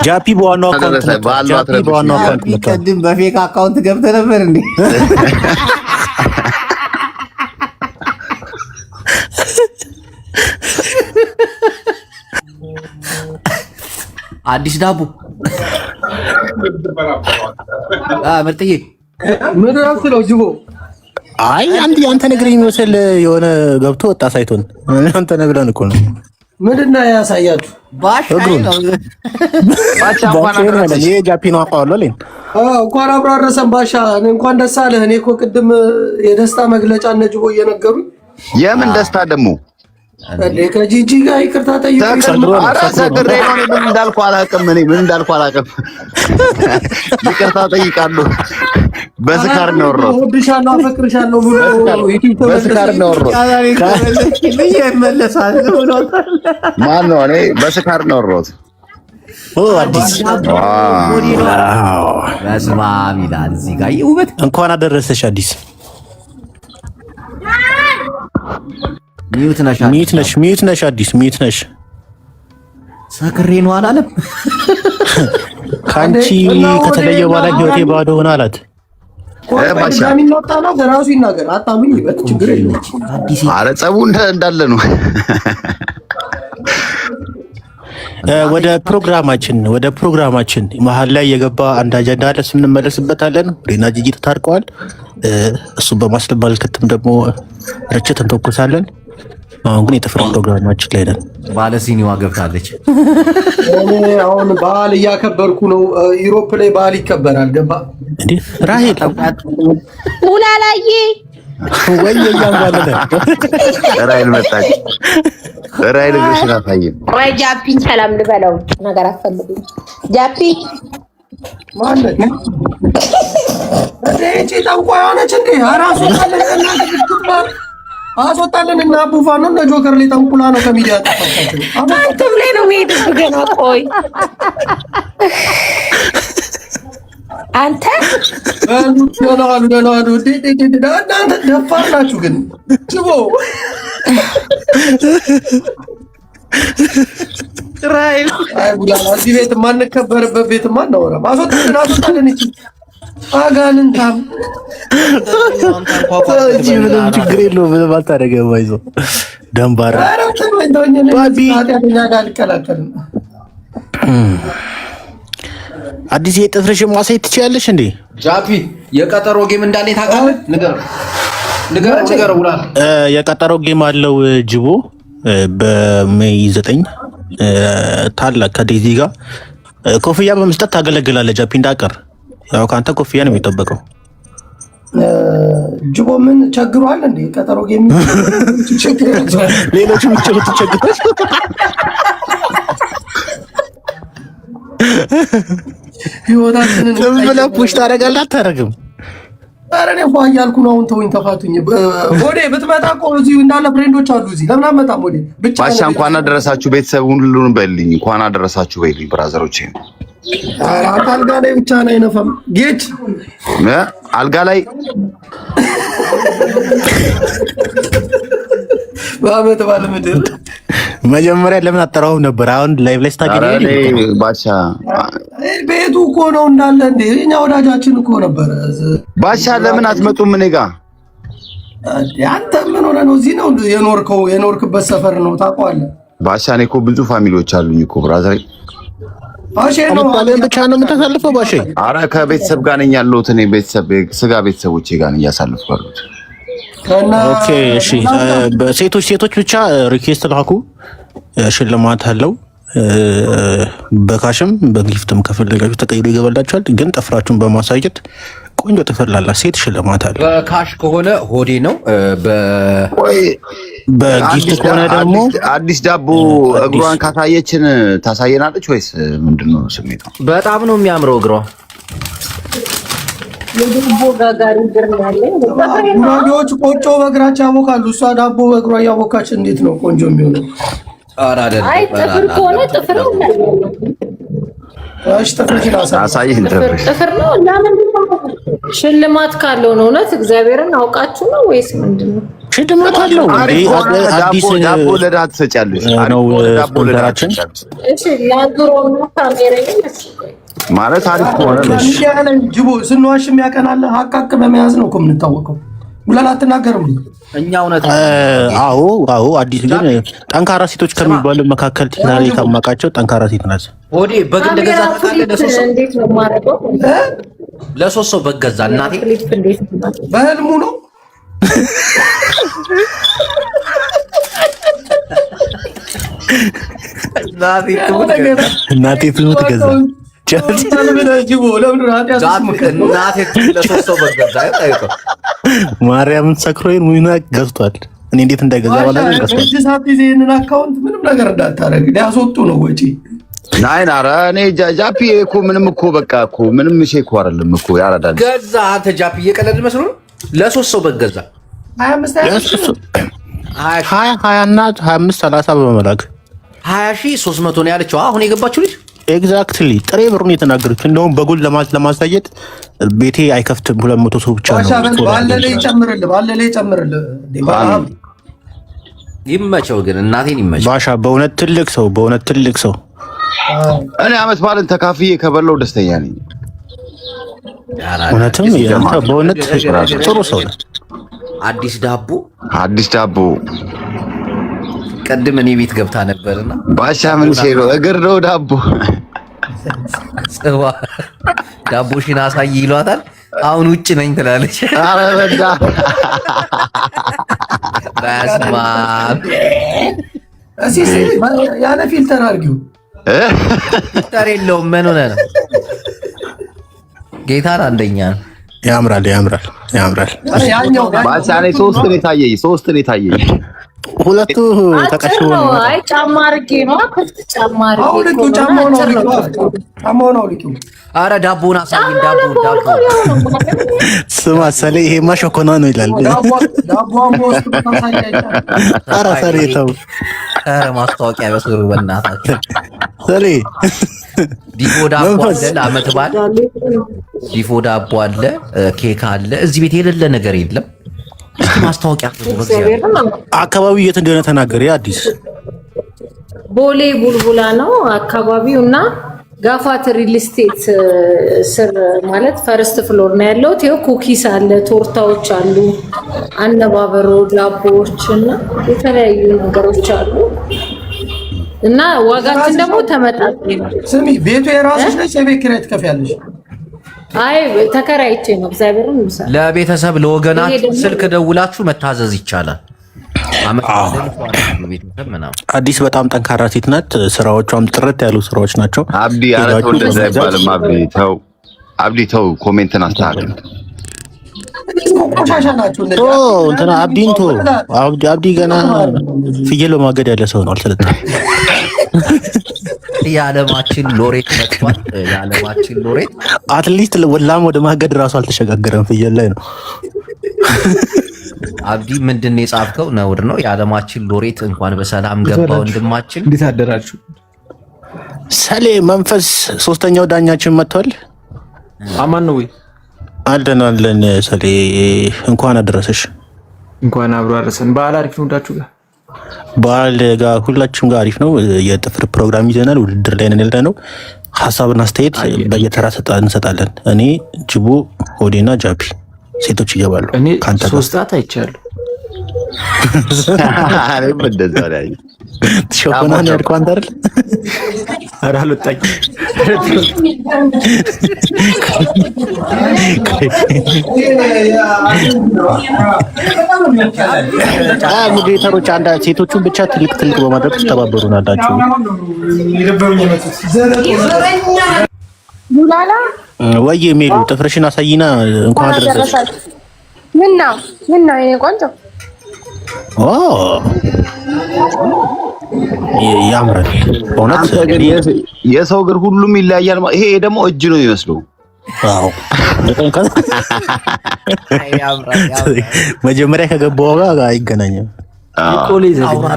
ጃፒ በዋናው አካውንት ቀድም በፌክ አካውንት ገብተህ ነበር እንዴ? አዲስ ዳቦ ምርጥዬ ምን አስለው ጅቦ አይ አንተ ነገር የሚመስል የሆነ ገብቶ ወጣ ሳይቶን አንተ ነግረን እኮ ነው። ምንድነው ያሳያችሁ? ባሻ ነው ይሄ ጃፒ ነው አቋዋለሁ ለኝ እንኳን አብሮ አደረሰን ባሻ። እንኳን ደስ አለህ። እኔ እኮ ቅድም የደስታ መግለጫ እነ ጅቦ እየነገሩ የምን ደስታ ደግሞ ከጂጂ ጋር ይቅርታ ጠይቀኝ። አራሰግሬ ነው ምን እንዳልኩ አላውቅም። ይቅርታ ጠይቃለሁ። በስካር ነው ወሮ ወድሻለሁ አፈቅርሻለሁ ብሎ በስካር ነው ወሮ ማን ነው? እኔ በስካር ነው ወሮት አዲስ በስመ አብ ይላል እዚህ ጋር ውበት። እንኳን አደረሰሽ አዲስ። ሚዩት ነሽ አዲስ ሚዩት ነሽ። ሰክሬ ነው አላለም። ካንቺ ከተለየ በኋላ ህይወቴ ባዶ ሆነ አላት። ባሻሚ ወጣና በራሱ ይናገር። አታምኝ ይበት ችግር የለም። ኧረ ጸቡ እንዳለ ነው። ወደ ፕሮግራማችን መሀል ላይ የገባ አንድ አጀንዳ አለ፣ እንመለስበታለን። ሬና ጂጂ ተታርቀዋል። እሱ በማስለማልከትም ደግሞ ርችት እንተኩሳለን። አሁን ግን የጥፍር ፕሮግራማችን ላይ ነን። ባለ ሲኒዋ ገብታለች። አሁን በዓል እያከበርኩ ነው። ዩሮፕ ላይ በዓል ይከበራል። ገባ እንዴ ራሄል ሙላላዬ ወይ ያንባለለ ራሄል መጣች። ራሄል ግሽና ታየኝ ወይ ጃፒን ሰላም ልበለው ነገር አፈልጉኝ። ጃፒ ማለት ነው እቺ ታንቋይ ሆነች እንዴ? አራሱ ካለና አስወጣለን እና ቡፋን ነው ጆከር ላይ ጠንቁላ ነው ከሚዲያ ተፈታችሁ። አንተም ላይ ነው የሚሄድብህ ገና። ቆይ አንተ ደናሉ እናንተ ደፋር ናችሁ ግን ጅቦ ራይል አይ ቡላላ እዚህ ቤት ማንከበርበት ቤት ማን ነው? አስወጣለን እቺ አጋንንታም ምንም ችግር የለውም። ምንም አልታደርገም። አይዞህ ደንባራ አዲስ የጥፍርሽን ማሳየት ትችያለሽ እንዴ? ጃፒ የቀጠሮ ጌም እንዳለ ታውቃለህ? ንገር ውላል። የቀጠሮ ጌም አለው ጅቦ በሜይ 9 ታላቅ ከዴዚ ጋር ኮፍያ በመስጠት ታገለግላለህ። ጃፒ እንዳቀር ያው ካንተ ኮፍያ ነው የሚጠበቀው። ጅቦ ምን ቸግሯል እንዴ? ቀጠሮ ጌም ሌሎቹ ምንጭት ተቸግሯል። ህይወታችንን ብለህ ፑሽ ታደርጋለህ አታደርግም? ኧረ እኔ ፏ እያልኩ ነው። አሁን ተውኝ፣ ተፋቱኝ። ወዴ ብትመጣ እኮ እዚህ እንዳለ ፍሬንዶች አሉ እዚህ። ለምን አትመጣም? ወዴ ብቻ ባሻ እንኳን አደረሳችሁ ቤተሰብ ሁሉንም በልኝ። እንኳን አደረሳችሁ በልኝ ብራዘሮቼ። አልጋ ላይ ብቻ ነው አይነፋም። ጌች አልጋ ላይ በአመት ባለ ምድር መጀመሪያ ለምን አጠራውም ነበር? አሁን ላይቭ ላይ ስታገኝ ባሻ ቤቱ እኮ ነው እንዳለ እንዴ። እኛ ወዳጃችን እኮ ነበር። ባሻ ለምን አትመጡም እኔ ጋር? አንተ ምን ሆነ ነው? እዚህ ነው የኖርክበት ሰፈር ነው ታውቀዋለህ። ባሻ እኔ እኮ ብዙ ፋሚሊዎች አሉኝ እኮ ብራዘር። ባሻ ነው ብቻ ነው የምታሳልፈው? ባሻ ኧረ ከቤተሰብ ጋር ነኝ ያለሁት እኔ። ስጋ ቤተሰቦቼ ጋር ነኝ እያሳለፍኩ ያለሁት። ኦኬ እሺ። ሴቶች ብቻ ሪኩዌስት ላኩ። ሽልማት አለው። በካሽም በጊፍትም ከፈለጋችሁ ተቀይሮ ይገባላችኋል። ግን ጥፍራችሁን በማሳየት ቆንጆ ጥፍር ላላት ሴት ሽልማት አለ። በካሽ ከሆነ ሆዴ ነው። በጊፍት ከሆነ ደግሞ አዲስ ዳቦ እግሯን ካሳየችን ታሳየናለች ወይስ ምንድነው ስሜቷ? በጣም ነው የሚያምረው እግሯ። ጉራጌዎች ቆጮ በእግራቸው ያቦካሉ። እሷ ዳቦ በእግሯ እያቦካች እንዴት ነው ቆንጆ የሚሆነው? አይ ጥፍር ከሆነ ጥፍር ነው። እሺ ጥፍርሽን አሳይኝ። ጥፍር ነው። ለምን ሽልማት ካለው ነው? እውነት እግዚአብሔርን አውቃችሁ ነው ወይስ ምንድነው? ሽልማት አለው። አዲስ ዳቦ ለድሃ ትሰጫለሽ ነው ዳቦ ለድሃ ትሰጫለሽ። እሺ ያዙሮና ካሜራ ማለት አሪፍ ከሆነ ነው። ጅቦ ስንዋሽ የሚያቀናለ ሀቅ በመያዝ ነው እኮ የምንታወቀው። ጉላላ አትናገርም። እኛ እውነት አዎ አዲስ ግን ጠንካራ ሴቶች ከሚባሉ መካከል ትናሪ ታማቃቸው ጠንካራ ሴት ናት። ሆዴ በግ እንደገዛ ታውቃለህ? እንዴት ነው ማረገው? ለሶስት ሰው በግ ገዛ እናቴ። በህልሙ ነው እናቴ ትሙት ገዛ ማርያምን ሰክሮይን ሙይና ገዝቷል። እኔ እንዴት እንዳይገዛ ማለት ገዝቷል። ይሄንን አካውንት ምንም ነገር እንዳታረግ ሊያስወጡ ነው ወጪ። ናይን ኧረ እኔ ጃፒ እኮ ምንም እኮ በቃ እኮ ምንም እሺ እኮ አይደለም እኮ ያራዳል። ገዛ አንተ ጃፒ እየቀለድ መስሎ ለሶስት ሰው በገዛ 20 እና 25 30 በመላክ 20300 ነው ያለችው አሁን የገባችው ልጅ። ኤግዛክትሊ ጥሬ ብሩን የተናገረች እንደውም በጎል ለማሳየት ቤቴ አይከፍትም 200 ሰው ብቻ ነው። ባለ ላይ ጨምርልህ ይመቸው ግን እናቴን ይመቸው። ባሻ በእውነት ትልቅ ሰው እኔ አመት ባልን ተካፍዬ ከበላው ደስተኛ ነኝ። እውነትም ያንተ በእውነት ጥሩ ሰው ነው። አዲስ ዳቦ ቀድም እኔ ቤት ገብታ ነበርና ባሻ ምን ሼሮ እግር ነው ዳቦ ጽዋ ዳቦሽን አሳይ ይሏታል። አሁን ውጭ ነኝ ትላለች። አረ በዳ ባስማ እሺ ያለ ፊልተር አድርጊው። ፊልተር የለውም። ምን ሆነ ነው ጌታን አንደኛ ያምራል። ባሻ ላይ ሶስት ነው የታየኝ ሁለቱ ተቀሽቦ ነው። አይ ጫማ አድርጌ ነው ክፍት ጫማ አድርጌ አውልቁ። ጫማውን አውልቁ። አረ ዳቦውን አሳይኝ። ዳቦ ስማ ሰሌ ይሄማ ሾኮና ነው ይላል። ዳቦውን ወስዱ ታሳያለህ። አረ ሰሌ ተው። አረ ማስታወቂያ በስሩ በእናታችሁ ሰሌ ዲፎ ዳቦ አለ፣ ለዓመት በዓል ዲፎ ዳቦ አለ፣ ኬክ አለ። እዚህ ቤት የሌለ ነገር የለም። ማስታወቂያ አካባቢው የት እንደሆነ ተናገር። አዲስ ቦሌ ቡልቡላ ነው አካባቢው እና ጋፋት ሪል ስቴት ስር ማለት ፈርስት ፍሎር ነው ያለው። ይኸው ኩኪስ አለ፣ ቶርታዎች አሉ፣ አነባበሮ ዳቦዎች እና የተለያዩ ነገሮች አሉ እና ዋጋችን ደግሞ ተመጣጣኝ ነው። ስሚ ቤቱ የራስሽ ነች? የቤት ኪራይ ትከፍያለሽ? አይ ተከራይቼ ነው። እግዚአብሔርን ይመስል ለቤተሰብ ለወገናችሁ ስልክ ደውላችሁ መታዘዝ ይቻላል። አዲስ በጣም ጠንካራ ሴት ናት። ስራዎቿም ጥርት ያሉ ስራዎች ናቸው። አብዲ አረተው እንደዛ አይባልም። አብዲ ተው ኮሜንትን አስተካክል። ቆሻሻ ናቸው እነዚህ። እንትና አብዲንቶ አብዲ ገና ፍየል በማገድ ያለ ሰው ነው። አልሰለጠንም። የዓለማችን ሎሬት መጥቷል። የዓለማችን ሎሬት አትሊስት ወላም ወደ ማገድ ራሱ አልተሸጋገረም። ፍየል ላይ ነው። አብዲ ምንድን ነው የጻፍከው? ነውር ነው። የዓለማችን ሎሬት እንኳን በሰላም ገባ ወንድማችን። እንዴት አደራችሁ? ሰሌ መንፈስ ሶስተኛው ዳኛችን መጥቷል። አማን ነው ወይ? አለን ሰሌ እንኳን አደረሰሽ። እንኳን አብሮ አደረሰን። በዓል አሪፍ ነው እንዳችሁ ጋር? በዓል ጋር ሁላችንም ጋር አሪፍ ነው። የጥፍር ፕሮግራም ይዘናል። ውድድር ላይ ነን ያለነው። ሀሳብና አስተያየት በየተራ እንሰጣለን። እኔ ጅቡ፣ ሆዴና ጃፒ ሴቶች ይገባሉ። እኔ 3 ሰዓት አይቻለሁ። አሬ በደዛ ላይ ሾኮና ነው ያልኩህ አንተ አይደል? ኧረ አልወጣኝም። ሙዴተሮች አንድ ሴቶቹን ብቻ ትልቅ በማድረግ ትተባበሩናላችሁ። ዱላላ ወይ የሚሉ ጥፍርሽን አሳይና እንኳን አደረሰሽ። ምን ነው የኔ ቆንጆ? ያምራል በእውነት። የሰው እግር ሁሉም ይለያያል። ይሄ ደግሞ እጅ ነው የሚመስለው። አዎ መጀመሪያ ከገባው ጋር አይገናኝም።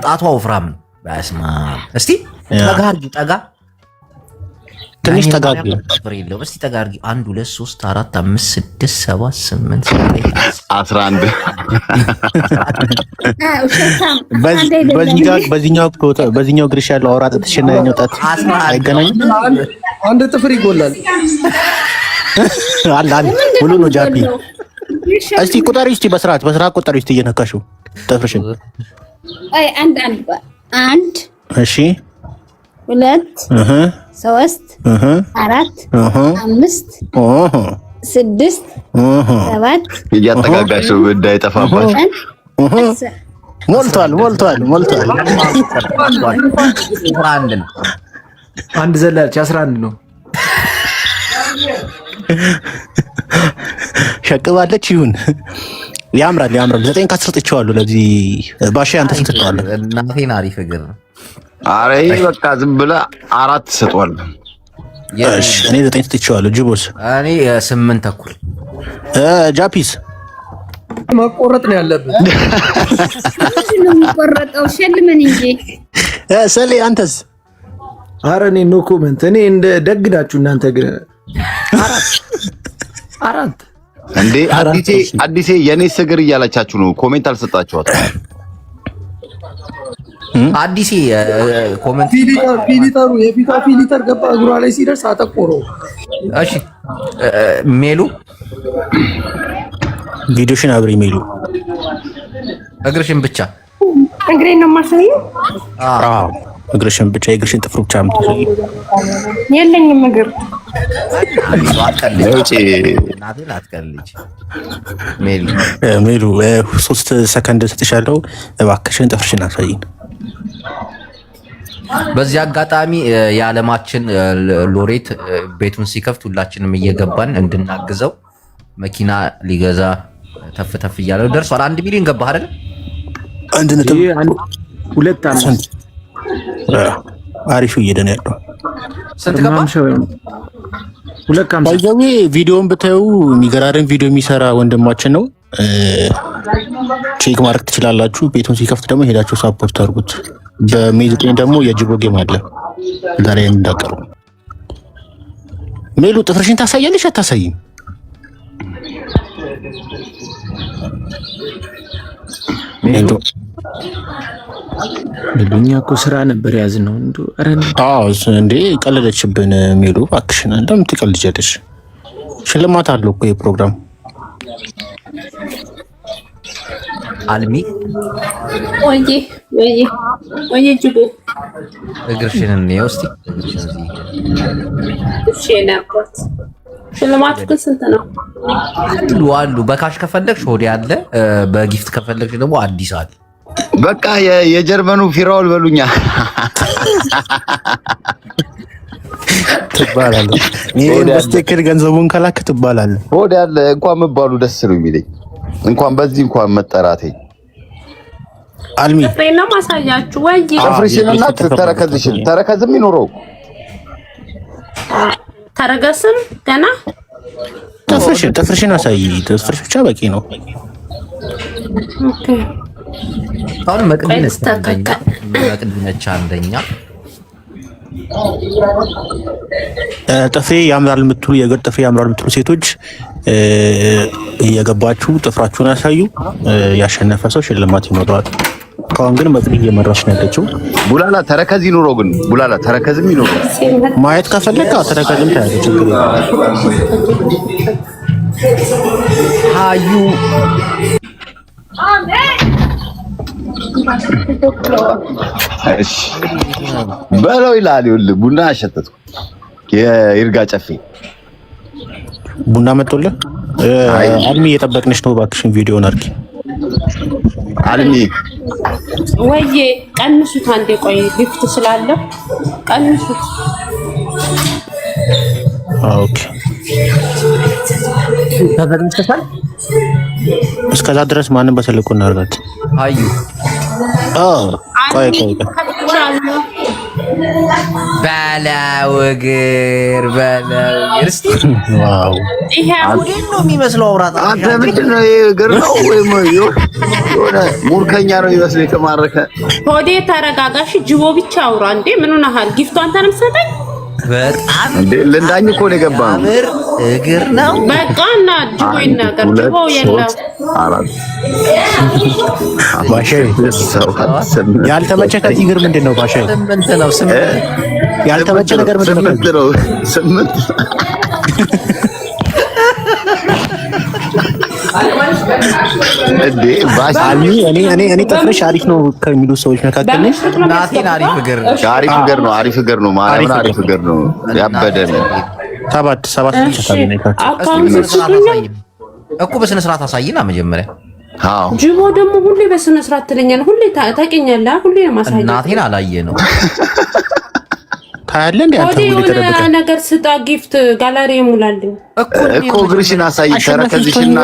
ጣቷ ወፍራም ነው። በስመ አብ። እስቲ ጠጋ ትንሽ ተጋግ ብር የለው። እስቲ ተጋርጊ 1 2 3 4 5 6 7 8 9 11 በዚህኛው ግርሻ ያለው አውራ ጣትሽና የኛው ጣት አይገናኝም። አንድ ጥፍር ይጎላል። አለ ሙሉ ነው ጃፒ። እስቲ ቁጠሪ እስቲ በስርዓት ቁጠሪ እስቲ እየነካሽው ጥፍርሽን። አይ አንድ እሺ 2 3 4 5 6 7 እያጠጋጋሽው እንዳይጠፋባሽ። ሞልቷል። አንድ ዘላለች 11 ነው። ሸቅባለች። ይሁን ያምራል። 9 ከ10 ጥቼዋለሁ። ለዚህ ባሻ አንተ ስትጠዋለህ እናቴን አሪፍ እግር ነው። አረ በቃ ዝም ብለህ 4 ሰጧል። እሺ እኔ 9 ጥቼዋለሁ። ጅቦስ እኔ 8 ተኩል። ጃፒስ መቆረጥ ነው ያለብን። ምንድን ነው የሚቆረጠው? ሸልመን እንጂ ሰሌ አንተስ? አረ እኔ ኖ ኮመንት። እኔ እንደ ደግዳችሁ እናንተ ግን 4 እንዴ አዲሴ የኔ ስግር እያላቻችሁ ነው። ኮሜንት አልሰጣችኋት። አዲሴ ኮሜንት ፊሊተሩ የፊቷ ፊሊተር ገባ እግሯ ላይ ሲደርስ አጠቆረው። እሺ ሜሉ ቪዲዮሽን አብሪ። ሜሉ እግርሽን ብቻ እግሬን ነው የማሳየው። አዎ እግርሽን ብቻ የእግርሽን ጥፍር ብቻ የምታሳይ የለኝም እግር። ሜሉ 3 ሰከንድ ሰጥሻለሁ። እባክሽን ጥፍርሽን አሳይኝ። በዚህ አጋጣሚ የዓለማችን ሎሬት ቤቱን ሲከፍት ሁላችንም እየገባን እንድናግዘው መኪና ሊገዛ ተፍ እያለው ደርሷል። 1 ሚሊዮን ገባ አይደል? 1.2 አሪፍ እየሄደ ነው ያለው። ስንት ገባ? 250 ቪዲዮውን ብታዩ የሚገራረም ቪዲዮ የሚሰራ ወንድማችን ነው። ቼክ ማድረግ ትችላላችሁ። ቤቱን ሲከፍት ደግሞ ሄዳችሁ ሳፖርት አድርጉት። በሜዝጤን ደግሞ የጅቦ ጌም አለ ዛሬ እንዳቀሩ። ሜሉ ጥፍርሽን ታሳያለሽ አታሳይም? እኛ እኮ ስራ ነበር ያዝነው። እንዴ ቀለደችብን። ሜሉ እባክሽን እንደምን ትቀልጃለሽ? ሽልማት አለው እኮ የፕሮግራም አልሚ ወይ ጅቦ እግርሽን እንየው እስቲ። እሺ ነበር። ሽልማቱ ግን ስንት ነው? አሉ በካሽ ከፈለግሽ ሆዴ አለ፣ በጊፍት ከፈለግሽ ደግሞ አዲስ አለ። በቃ የጀርመኑ ፊራውል በሉኛ ትባላለህ። ይሄ በስተክል ገንዘቡን ከላክ ትባላለህ። ሆዴ አለ እንኳን መባሉ ደስ ነው የሚለኝ። እንኳን በዚህ እንኳን መጠራቴ አልሚ ፍሬና ማሳያችሁ ወይ አፍሪሽንና ተረከዝም ይኖረው ተረገስም ገና ጥፍርሽን አሳይ። ጥፍርሽ ብቻ በቂ ነው። ኦኬ አሁን መቅድነች አንደኛ። ጥፍሬ ያምራል የምትሉ የእግር ጥፍሬ ያምራል የምትሉ ሴቶች እየገባችሁ ጥፍራችሁን ያሳዩ። ያሸነፈ ሰው ሽልማት ይኖረዋል። ካሁን ግን መቅዲ እየመራች ነው ያለችው። ቡላላ ተረከዝ ይኖረው ግን ቡላላ ተረከዝም ይኖረው ማየት ከፈለክ ተረከዝም ታያለህ። ችግር ሃዩ እሺ በለው ይላል። ይኸውልህ ቡና አሸተትኩ። የይርጋ ጨፌ ቡና መጥቶልህ። አልሚ እየጠበቅንሽ ነው። እባክሽን ቪዲዮውን አድርጊ። አልሚ ወይዬ ቀንሱት አንዴ። ቆይ ጊፍት ስላለ ቀንሱት። ኦኬ እስከዛ ድረስ ማንም በስልኩ እናርጋት። ሃዩ ቆይ በለው እግር እስቲ ዋው ይሄ አሁን ነው የሚመስለው። አውራጣ አንተ ምንድን ነው እግር ነው ወይም የሆነ ሙርከኛ ነው የሚመስለው የተማረከ። ሆዴ ተረጋጋሽ። ጅቦ ብቻ አውራ እንዴ። ምን ሆነሃል? ጊፍቱ አንተ ነው የምትሰጠኝ? በጣም ለእንዳኝ እኮ ነው የገባው። እግር ነው በቃ እና ጅቦ ይናገር። ጅቦ የለም ባሻይ ያልተመቸ ከቲግር ምንድን ነው? ባሻይ ስምንት ነው። ያልተመቸ ነገር ምንድን ነው? ስምንት እንዴ ባሻሚ እኔ ጥፍርሽ አሪፍ ነው ከሚሉ ሰዎች መካከል ነኝ። ናቲን አሪፍ እግር ነው። አሪፍ እግር ነው። ማርያምን አሪፍ እግር ነው። ያበደ ነው። ሰባት እኮ በስነ ስርዓት አሳይና መጀመሪያ። አዎ ጅቦ ደግሞ ሁሌ በስነ ስርዓት ትለኛለህ። ሁሌ ታውቂኛለህ። ሁሌ ማሳየት ናቲን አላየ ነው ታያለህ እንዴ? አንተ ሁሌ ተደብቀ ነገር ስጣ ጊፍት ጋላሪ ሙላልኝ እኮ እግርሽን አሳይ። ተረከዝሽና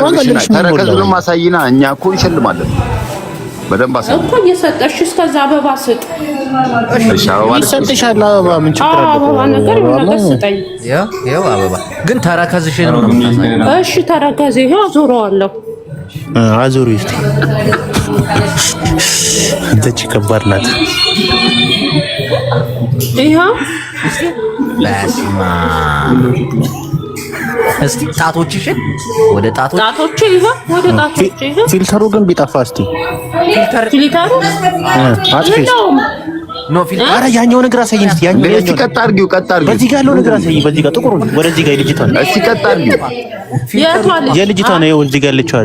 ተረከዙንም አሳይና እኛ እኮ እንሸልማለን። በደንብ አሳይ እኮ እየሰጠሽ እስከዛ አበባ ስጥ። እሺ አበባ ይሰጥሻል። አበባ ምን ችግር አለ? አበባ ነገር ስጠኝ። ያው አበባ ግን ተረከዝሽን ነው የምታሳየው። እሺ ተረከዝ ይሄው አዞረዋለሁ። አዙሪ እስቲ እንተች ከባድ ናት። ይሄው በስማ እስቲ ጣቶችሽን ወደ ጣቶች ይሄው ወደ ጣቶች ይሄው። ፊልተሩ ግን ቢጠፋ እስቲ ፊልተሩ የለውም። ኖ ፊልተር። ኧረ ያኛው ነገር አሳይኝ እስቲ። ያኛው ቀጥ አድርጊው። በዚህ ጋር ያለው ነገር አሳይኝ። በዚህ ጋር ጥቁሩ ወደዚህ ጋር የልጅቷን እስቲ ቀጥ አድርጊው። የልጅቷን ነው እዚህ ጋር ያለችው።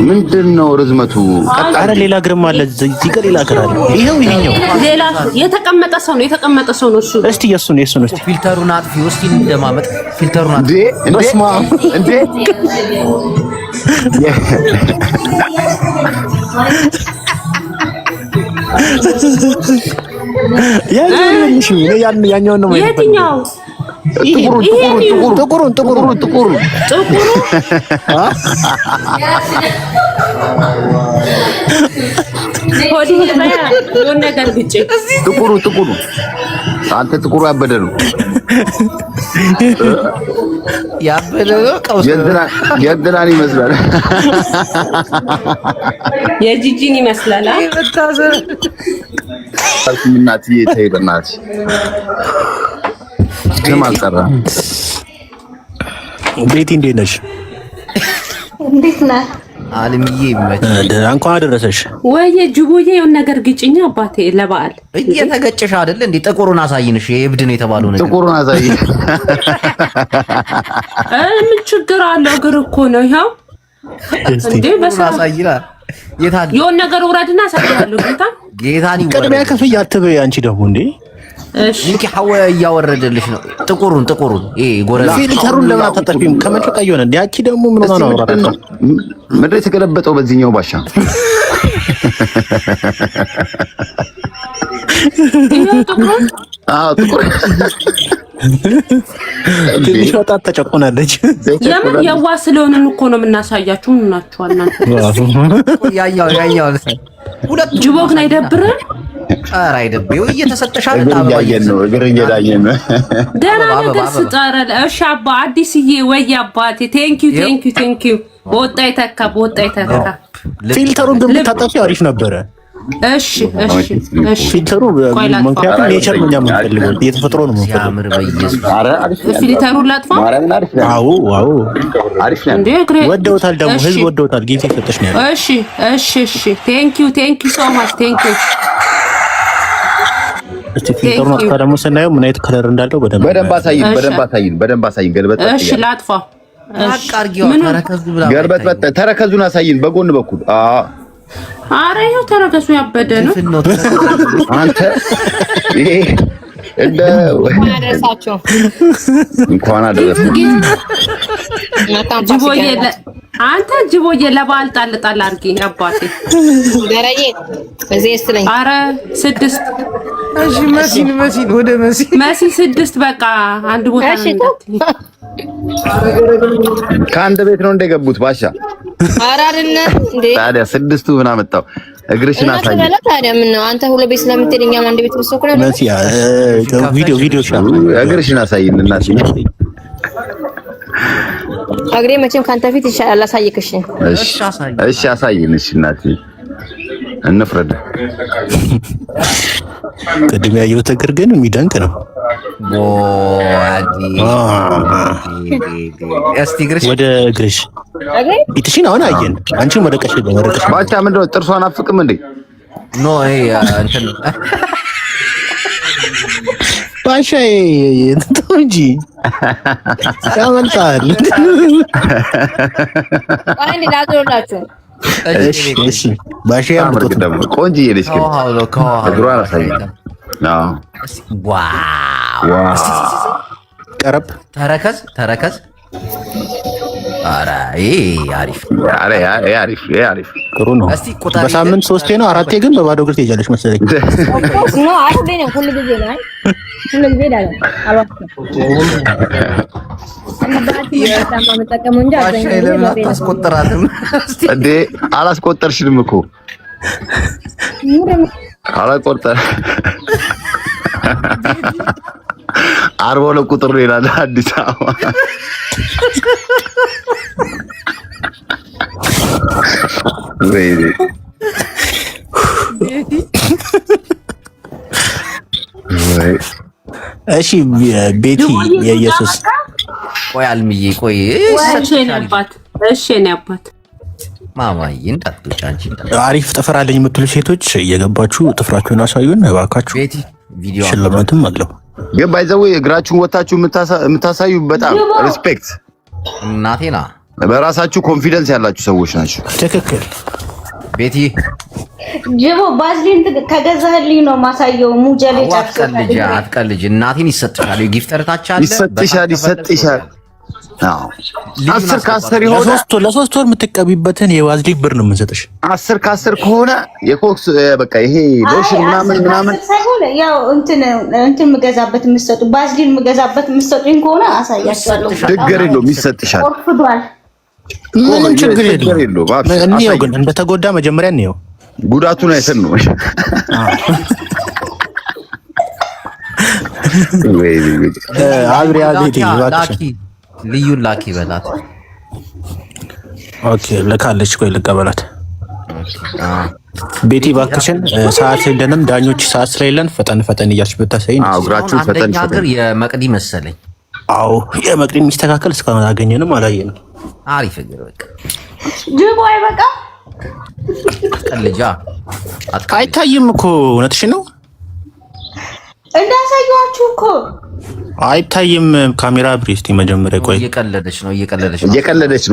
ምንድነው ርዝመቱ? ቀጥ ኧረ ሌላ ግርማ አለ እዚህ ጋር ሌላ ግርማ አለ። ይሄኛው ሌላ የተቀመጠ ሰው ነው እሱ። እስቲ የሱን እስቲ ፊልተሩን አጥፊው እስቲ እንደማመጥ ፊልተሩን አጥፊ። እንዴ ያኛው ነው የትኛው? ጥቁሩ ጥቁሩ አንተ ጥቁሩ ያበደ ነው። የእንትናን ይመስላል። የጂጂን ይመስላል። እናትዬ ተይ በእናትሽ ስም አልጠራም። ቤቲ እንዴት ነሽ? እንዴት ነህ? አለምዬ እንኳን አደረሰሽ። ወይ ጅቦዬ የሆነ ነገር ግጭኛ አባቴ ለበዓል እየተገጨሽ አይደል እንዴ? ጥቁሩን አሳይንሽ። የእብድ ነው የተባለው ነገር ጥቁሩን አሳይን። ምን ችግር አለው? እግር እኮ ነው። ይኸው እንዴ አሳይና የሆነ ነገር ውረድና አሳያለሁ። ጌታን ቅድሚያ ከፍያ አትበይ አንቺ ደግሞ እንዴ። እሺ እንኪ ሐዋ እያወረደልሽ ነው። ጥቁሩን ይሄ ጎረላ ፊልተሩን ለምን አታጠፊም? ከመቼ ቀይ ሆነ? ያቺ ደግሞ ምን ሆነ ነው? ምንድን የተገለበጠው በዚህኛው ባሻ? ጥቁር ትንሽ ወጣት ተጨቁናለች። የምን የዋ ስለሆነን እኮ ነው የምናሳያችሁ። ምን ናችኋል እናንተ? ያኛው ሁለት ጅቦ ግን አይደብርም? ኧረ አይደብም። እየተሰጠሽ አይደል? እግር እየዳየን ነው። ደህና ነገር ስጠረ። እሺ አባ አዲስዬ ወይ አባቴ ቴንኪው። በወጣ ይተካ። ፊልተሩን ግን ብታጠፊ አሪፍ ነበረ። እሺ ፊልተሩ ምክንያቱም ኔቸር ነው የምንፈልገው፣ የተፈጥሮ ነው የምንፈልገው። ሲያምር በኢየሱስ ፊልተሩን ላጥፋ። አዎ አሪፍ ነው። ወደውታል፣ ደግሞ ህዝብ ወደውታል። ጌታ ይሰጥሽ ነው ያለው። እሺ ቴንኪው ሶ ማች ቴንኪው። እስቲ ፊልተሩን አጥፋ ደግሞ ስናየው ምን አይነት ከለር እንዳለው በደንብ አሳይን። ገልበጥ። እሺ ላጥፋ። አቃርጊው ተረከዙ ብላ ገልበጥ። ተረከዙን አሳይን በጎን በኩል። ኧረ ይኸው ተረከዙ ያበደ ነው። አንተ ይሄ እንደ አደረሳችሁ እንኳን አደረሰን። ጅቦዬ ለበዓል ጣል አድርጊ አባቴ። ገረዬ እዚህ ስትለኝ ኧረ 6 እሺ መሲን ወደ መሲ 6 በቃ አንድ ቦታ ነው። ከአንድ ቤት ነው እንደገቡት ባሻ። ኧረ አይደለም እንዴ ታዲያ 6ቱ ምን አመጣው? እግርሽን አሳይ። ታዲያ ምን ነው አንተ ሁሉ ቤት ስለምትሄድ እኛም አንድ ቤት ብትሰኩ ነው። መሲ ቪዲዮ እግርሽን አሳይን እናት። እግሬ መቼም ካንተ ፊት ይሻላል። አሳይክሽ። እሺ አሳይን። እሺ እናት እንፍረድ። ቅድም ያየሁት እግር ግን የሚደንቅ ነው። እስቲ እግርሽ ወደ እግርሽ ፊትሽን አሁን አየን። አንቺም ወደ ቀሽ ወረቀሽ ባቻ ምንድነው ጥርሷን አፍቅም እንዴ? ኖ እንትን ባሻዬ እንትን እንጂ ያመልጣል። አንዴ ላዞላችሁ። እሺ ባሻዬ አምጥቶ ደግሞ ቆንጆ ይልሽ ግን እግሯን አሳይ። ዋው ቀረብ ተረከዝ ኧረ አሪፍ አሪፍ ጥሩ ነው። በሳምንት 3 ነው 4 ግን በባዶ እግር ትሄጃለሽ መሰለኝ። ኖ አይደለም፣ ሁሉ ጊዜ ነው። ሁሉ ጊዜ ዳለ አልዋክም። አታስቆጥራትም እንዴ? አላስቆጠርሽንም እኮ አላቆጠር 42 ቁጥር ነው ይላል አዲስ አበባ። እሺ ቤቲ የኢየሱስ ቆይ አልምዬ ቆይ እሺ እኔ አባት ማማዬ እንዳትወጪ አንቺ አሪፍ ጥፍር አለኝ የምትሉ ሴቶች እየገባችሁ ጥፍራችሁን አሳዩን እባካችሁ። ቤቲ ቪዲዮ ሽልማትም አለው። ግን ባይዘው እግራችሁን ወጣችሁ የምታሳዩ በጣም ሪስፔክት እናቴና በራሳችሁ ኮንፊደንስ ያላችሁ ሰዎች ናቸው። ትክክል ቤቲ ጅቦ ባዝሊን ከገዛህልኝ ነው ማሳየው። ሙጀሌ አትቀልጅ። እናቴን ይሰጥሻል። ጊፍተር ታች አለ ይሰጥሻል። አዎ 10 ከ10 ይሆናል። ለሶስት ወር የምትቀቢበትን የዋዝሊን ብር ነው የምንሰጥሽ። 10 ከ10 ከሆነ የኮክስ በቃ ይሄ ሎሽን ምናምን ሳይሆን ያው እንትን የምገዛበት የምትሰጡ ባዝሊን የምገዛበት የምትሰጡኝ ከሆነ አሳያችኋለሁ። ችግር የለውም ይሰጥሻል። ወርፍዷል። ምንም ችግር የለውም። እንየው ግን እንደተጎዳ መጀመሪያ እንየው። ጉዳቱን አይተን ነው። አብሪያ ቤቲ ይባክሽ ልዩ ላኪ በላት። ኦኬ ለካለች ቆይ ልቀበላት። ቤቲ ባክሽን ሰዓት የለንም ዳኞች ሰዓት ስለሌለን ፈጠን እያልሽ ብታሳይኝ። እግራችሁ ፈጠን ሀገር የመቅዲ መሰለኝ። አዎ የመቅዲ የሚስተካከል እስካሁን አላገኘንም አላየንም። አሪፍ እግር በቃ ጅቦ አይበቃ ቀልጃ አይታይም እኮ እውነትሽን ነው። እንዳሳየኋችሁ እኮ አይታይም። ካሜራ አብሪ እስቲ መጀመሪያ። ቆይ እየቀለደች ነው።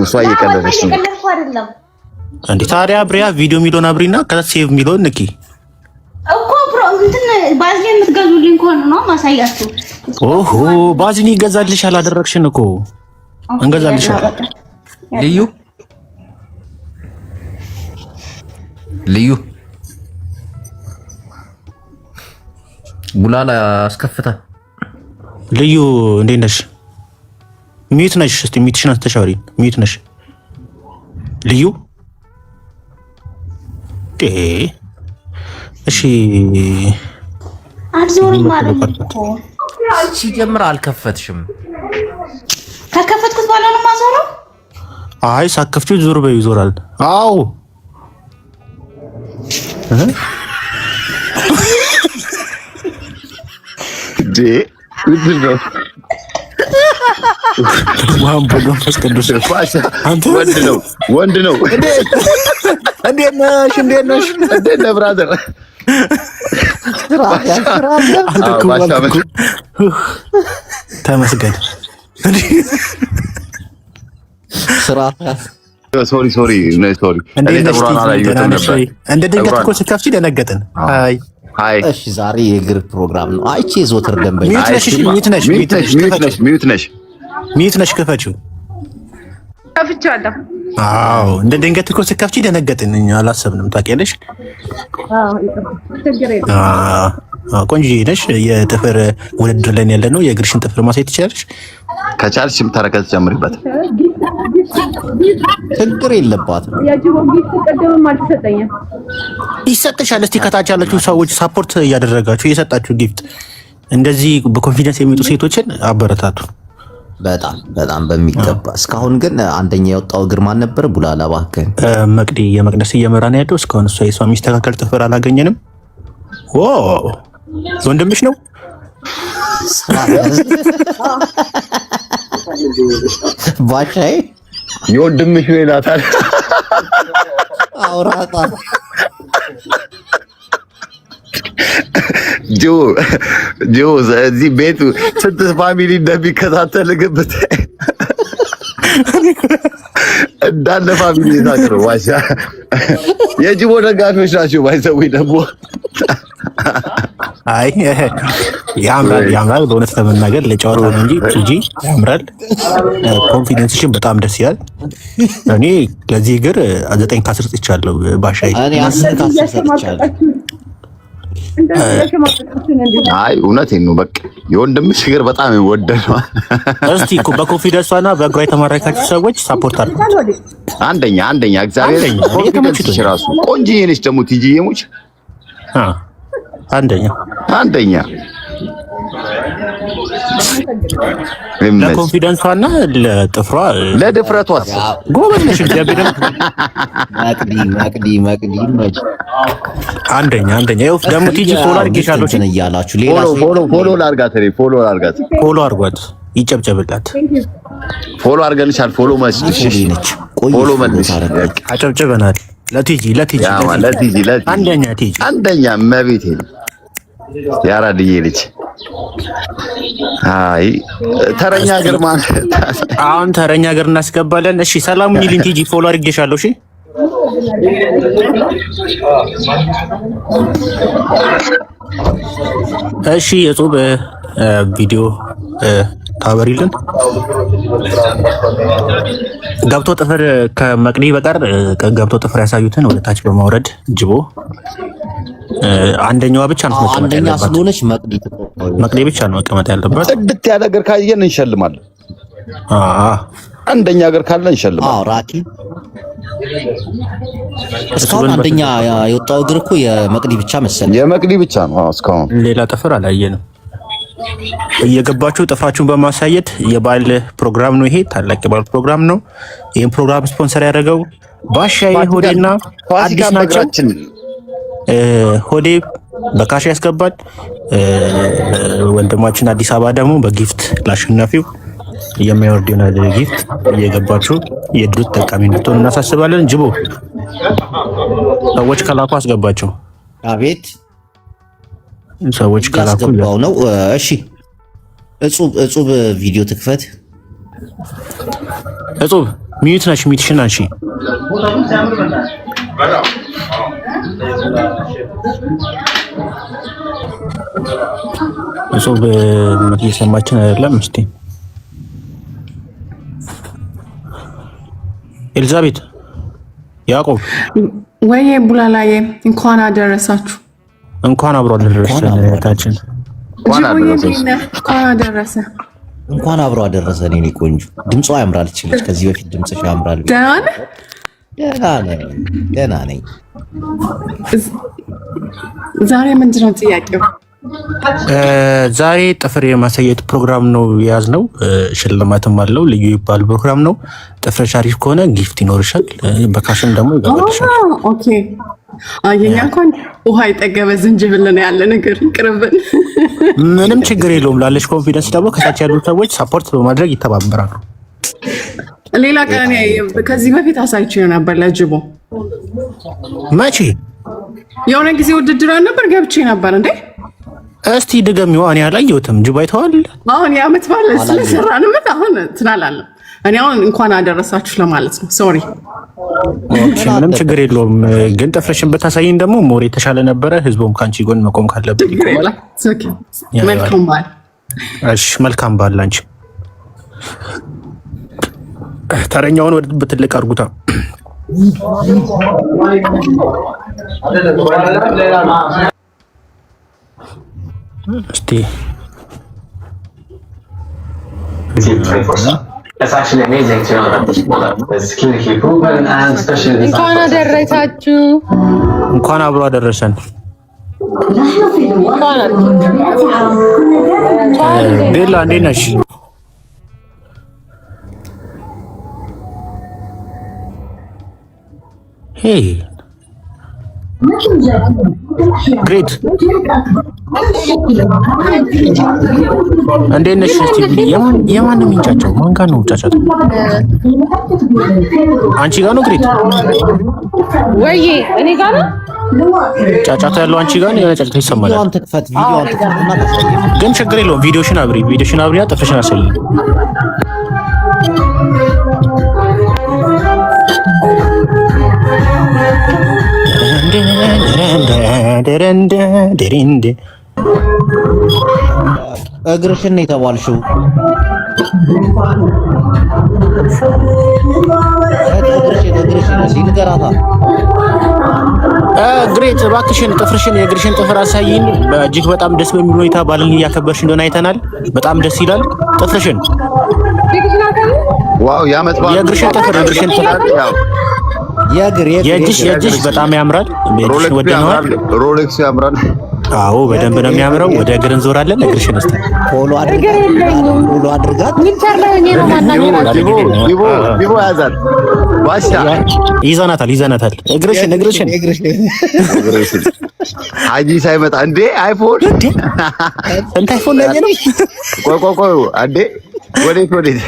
እሷ እየቀለደች ነው አይደለም እንዴ ታዲያ አብሪያ ቪዲዮ ሚሊዮን አብሪና ከዛ ሴቭ ሚሊዮን ንኪ እኮ እንትን ባዝሊን የምትገዙልኝ ከሆነ ነው ማሳያችሁ። ኦሆ ባዝሊን ይገዛልሽ አላደረግሽን እኮ እንገዛልሻል። ልዩ ቡላላ አስከፍታ ልዩ እንዴት ነሽ? ሚዩት ነሽ? እስቲ ሚዩትሽን አስተሻውሪ። ሚዩት ነሽ ልዩ? እሺ አትዞሪም ማለት ነው። ሲጀምር አልከፈትሽም። ከከፈትኩት በኋላ ነው ማዞረው። አይ ሳከፍቺው ዞር በይ ይዞራል። አዎ ወንድ ነው። እንዴት ነሽ ብራዘር? ተመስገን። ሶሪ እንደ ድንገት እኮ ስከፍቺ ደነገጥን። አይ እሺ ዛሬ የእግር ፕሮግራም ነው። አይቼ ዞትር ደንበኛ ሚዩት ነሽ ክፈቺው። ከፍቻለሁ። አዎ እንደ ድንገት እኮ ስከፍቺ ደነገጥን። እኛ አላሰብንም። ታውቂያለሽ? ቆንጆ ነሽ። የጥፍር ውድድር ላይ ያለ ነው። የእግርሽን ጥፍር ማሳየት ትችላለሽ። ከቻልሽ ተረከዝ ጨምሪበት። ችግር የለባትም። ይሰጥሻል። እስቲ ከታች ያላችሁ ሰዎች ሳፖርት እያደረጋችሁ እየሰጣችሁ ጊፍት እንደዚህ በኮንፊደንስ የሚመጡ ሴቶችን አበረታቱ። በጣም በሚገባ። እስካሁን ግን አንደኛ የወጣው እግር ማን ነበር? ቡላላ እባክህን። መቅዲ የመቅደስ እየመራ ነው ያለው። እስካሁን እሷ የሚስተካከል ጥፍር አላገኘንም። ወንድምሽ ነው ባሻዬ የወንድምሽ ነው ይላታል። አውራጣ ጆ እዚህ ቤቱ ስንት ፋሚሊ እንደሚከታተል ግብት እንዳለ ፋሚሊ ታቅሩ ዋሻ የጅቦ ደጋፊዎች ናቸው። ባይዘው ደግሞ አይ ያምራል። በእውነት ለመናገር ለጨዋታ ነው እንጂ ጂጂ ያምራል። ኮንፊደንስሽን በጣም ደስ ይላል። እኔ ለዚህ እግር 9 ከ10 ሰጥቻለሁ። ባሻይ እኔ 10 ከ10 ሰጥቻለሁ። አይ እውነቴን ነው። በቃ የወንድምሽ እግር በጣም ይወደዳል። እስቲ እኮ በኮንፊደንሷና በእግሯ የተማረካችሁ ሰዎች ሳፖርት አድርጉ። አንደኛ እግዚአብሔር ኮንፊደንስሽ ራሱ ቆንጆዬ ነሽ። ደግሞ ቲጂ የሙች አንደኛ ለኮንፊደንሷና ለጥፍሯ ለድፍረቷ ጎበዝ ነሽ። እግዚአብሔር መቅዲ መች አንደኛ ይኸው ደግሞ ቲጂ ፎሎ አድርጌሻለሁ እያላችሁ ሌላ ፎሎ አድርጓት፣ ይጨብጨብላት። ፎሎ አድርገንሻል። ፎሎ መስልሽ ፎሎ መልሽ። አጨብጭበናል ለቲጂ አንደኛ መቤቴ ያራድዬ ልጅ። አይ ተረኛ ሀገር ማለት አሁን ተረኛ ሀገር እናስገባለን። እሺ ሰላሙን ይልኝ ቲጂ ፎሎ አድርጌሻለሁ። እሺ የጹብ ቪዲዮ ታበሪልን። ገብቶ ጥፍር ከመቅዲ በቀር ገብቶ ጥፍር ያሳዩትን ወደ ታች በማውረድ ጅቦ አንደኛዋ ብቻ ነው መቀመጥ አንደኛ ያለባት። ስለሆነች መቅዲ ብቻ ነው መቀመጥ ያለባት። ጽድት ያለ ሀገር ካየን እንሸልማለን። አንደኛ ሀገር ካለ እንሸልማለን። ራኪ እስካሁን አንደኛ የወጣው እግር እኮ የመቅዲ ብቻ መሰለኝ። የመቅዲ ብቻ ነው እስካሁን። ሌላ ጥፍር አላየንም። እየገባችሁ ጥፍራችሁን በማሳየት የባህል ፕሮግራም ነው ይሄ፣ ታላቅ የባህል ፕሮግራም ነው። ይህን ፕሮግራም ስፖንሰር ያደረገው ባሻዬ ሆዴና አዲስ ናቸው። ሆዴ በካሽ ያስገባል። ወንድማችን አዲስ አበባ ደግሞ በጊፍት ለአሸናፊው የሚያወርድ ይሆናል። ጊፍት እየገባችሁ የድሉ ተጠቃሚ እንድትሆኑ እናሳስባለን። ጅቦ ሰዎች ከላኩ አስገባቸው። አቤት ሰዎች ከላኩ ነው። እሺ እጹብ ቪዲዮ ትክፈት። እጹብ ሚዩት ነሽ፣ ሚዩትሽን አንሺ። እጹብ እየሰማችን አይደለም። እስቲ ኤልዛቤት ያዕቆብ ወይ ቡላላዬ እንኳን አደረሳችሁ። እንኳን አብሮ አደረሰን። ታችን እንኳን አደረሰ። እንኳን አብሮ አደረሰን። እኔ ቆንጆ ድምጿ ያምራል። ይችላል ከዚህ በፊት ድምጽሽ ያምራል። ደህና ነኝ። ዛሬ ምንድን ነው ጥያቄው? ዛሬ ጥፍር የማሳየት ፕሮግራም ነው የያዝነው። ሽልማትም አለው። ልዩ ይባል ፕሮግራም ነው። ጥፍር አሪፍ ከሆነ ጊፍት ይኖርሻል። በካሽም ደግሞ ይገባልሻል። ኦኬ አየኛ እንኳን ውሃ የጠገበ ዝንጅብል ነው ያለ ነገር ይቅርብን። ምንም ችግር የለውም። ላለሽ ኮንፊደንስ ደግሞ ከታች ያሉ ሰዎች ሰፖርት በማድረግ ይተባበራሉ። ሌላ ቀን ከዚህ በፊት አሳይቼው ነበር ለጅቦ። መቼ? የሆነ ጊዜ ውድድር ነበር ገብቼ ነበር እንዴ። እስቲ ድገሚው። እኔ አላየሁትም። ጅቦ አይተዋል። አሁን የዓመት በዓል ስለሰራን ምን አሁን ትናላለን። እኔ አሁን እንኳን አደረሳችሁ ለማለት ነው። ሶሪ። ምንም ችግር የለውም። ግን ጥፍርሽን ብታሳይን ደግሞ ሞር የተሻለ ነበረ። ህዝቡም ካንቺ ጎን መቆም ካለበት ይቆማል። መልካም በዓል። እሺ መልካም በዓል ላንቺ። ተረኛውን ወደ በትልቅ አርጉታ። እስቲ እንኳን አደረሳችሁ። እንኳን አብሮ አደረሰን። ቤላ እንዴት ነሽ? ግሬት እንዴት ነሽ? እስቲ የማን ነው የሚንጫጫው? ማን ጋር ነው ጫጫታ? አንቺ ጋር ነው ግሬት? ወይ እኔ ጋር ነው ጫጫታ ያለው አንቺ ጋር ነው። ጫጫታ ይሰማል። ቪዲዮን ትክፈትና ግን ችግር የለውም። ቪዲዮሽን አብሪያ ጥፍሽን አሳይ። እግርሽን ነው የተባልሽው። እግርሽን ንገራታ። ግሬት እባክሽን ጥፍርሽን የእግርሽን ጥፍር አሳይን። እጅግ በጣም ደስ በሚል ሁኔታ ባልን እያከበርሽ እንደሆነ አይተናል። በጣም ደስ ይላል። ጥፍርሽን ዋው ያመት ባል የእግርሽን ጥፍር ያው የእጅሽ በጣም ያምራል። ሮሌክስ ያምራል። አዎ በደንብ ነው የሚያምረው። ወደ እግር እንዞራለን። እግርሽን እስቲ ፎሎ አድርጋት። ዊንተር ላይ ሆኜ ነው ማናገራችሁ። ቢቦ ያዛት ባሻ ይዘናታል። እግርሽን ሀጂ ሳይመጣ እንዴ አይፎን እንት አይፎን ነው ያየነው። ቆይ አንዴ ወዴት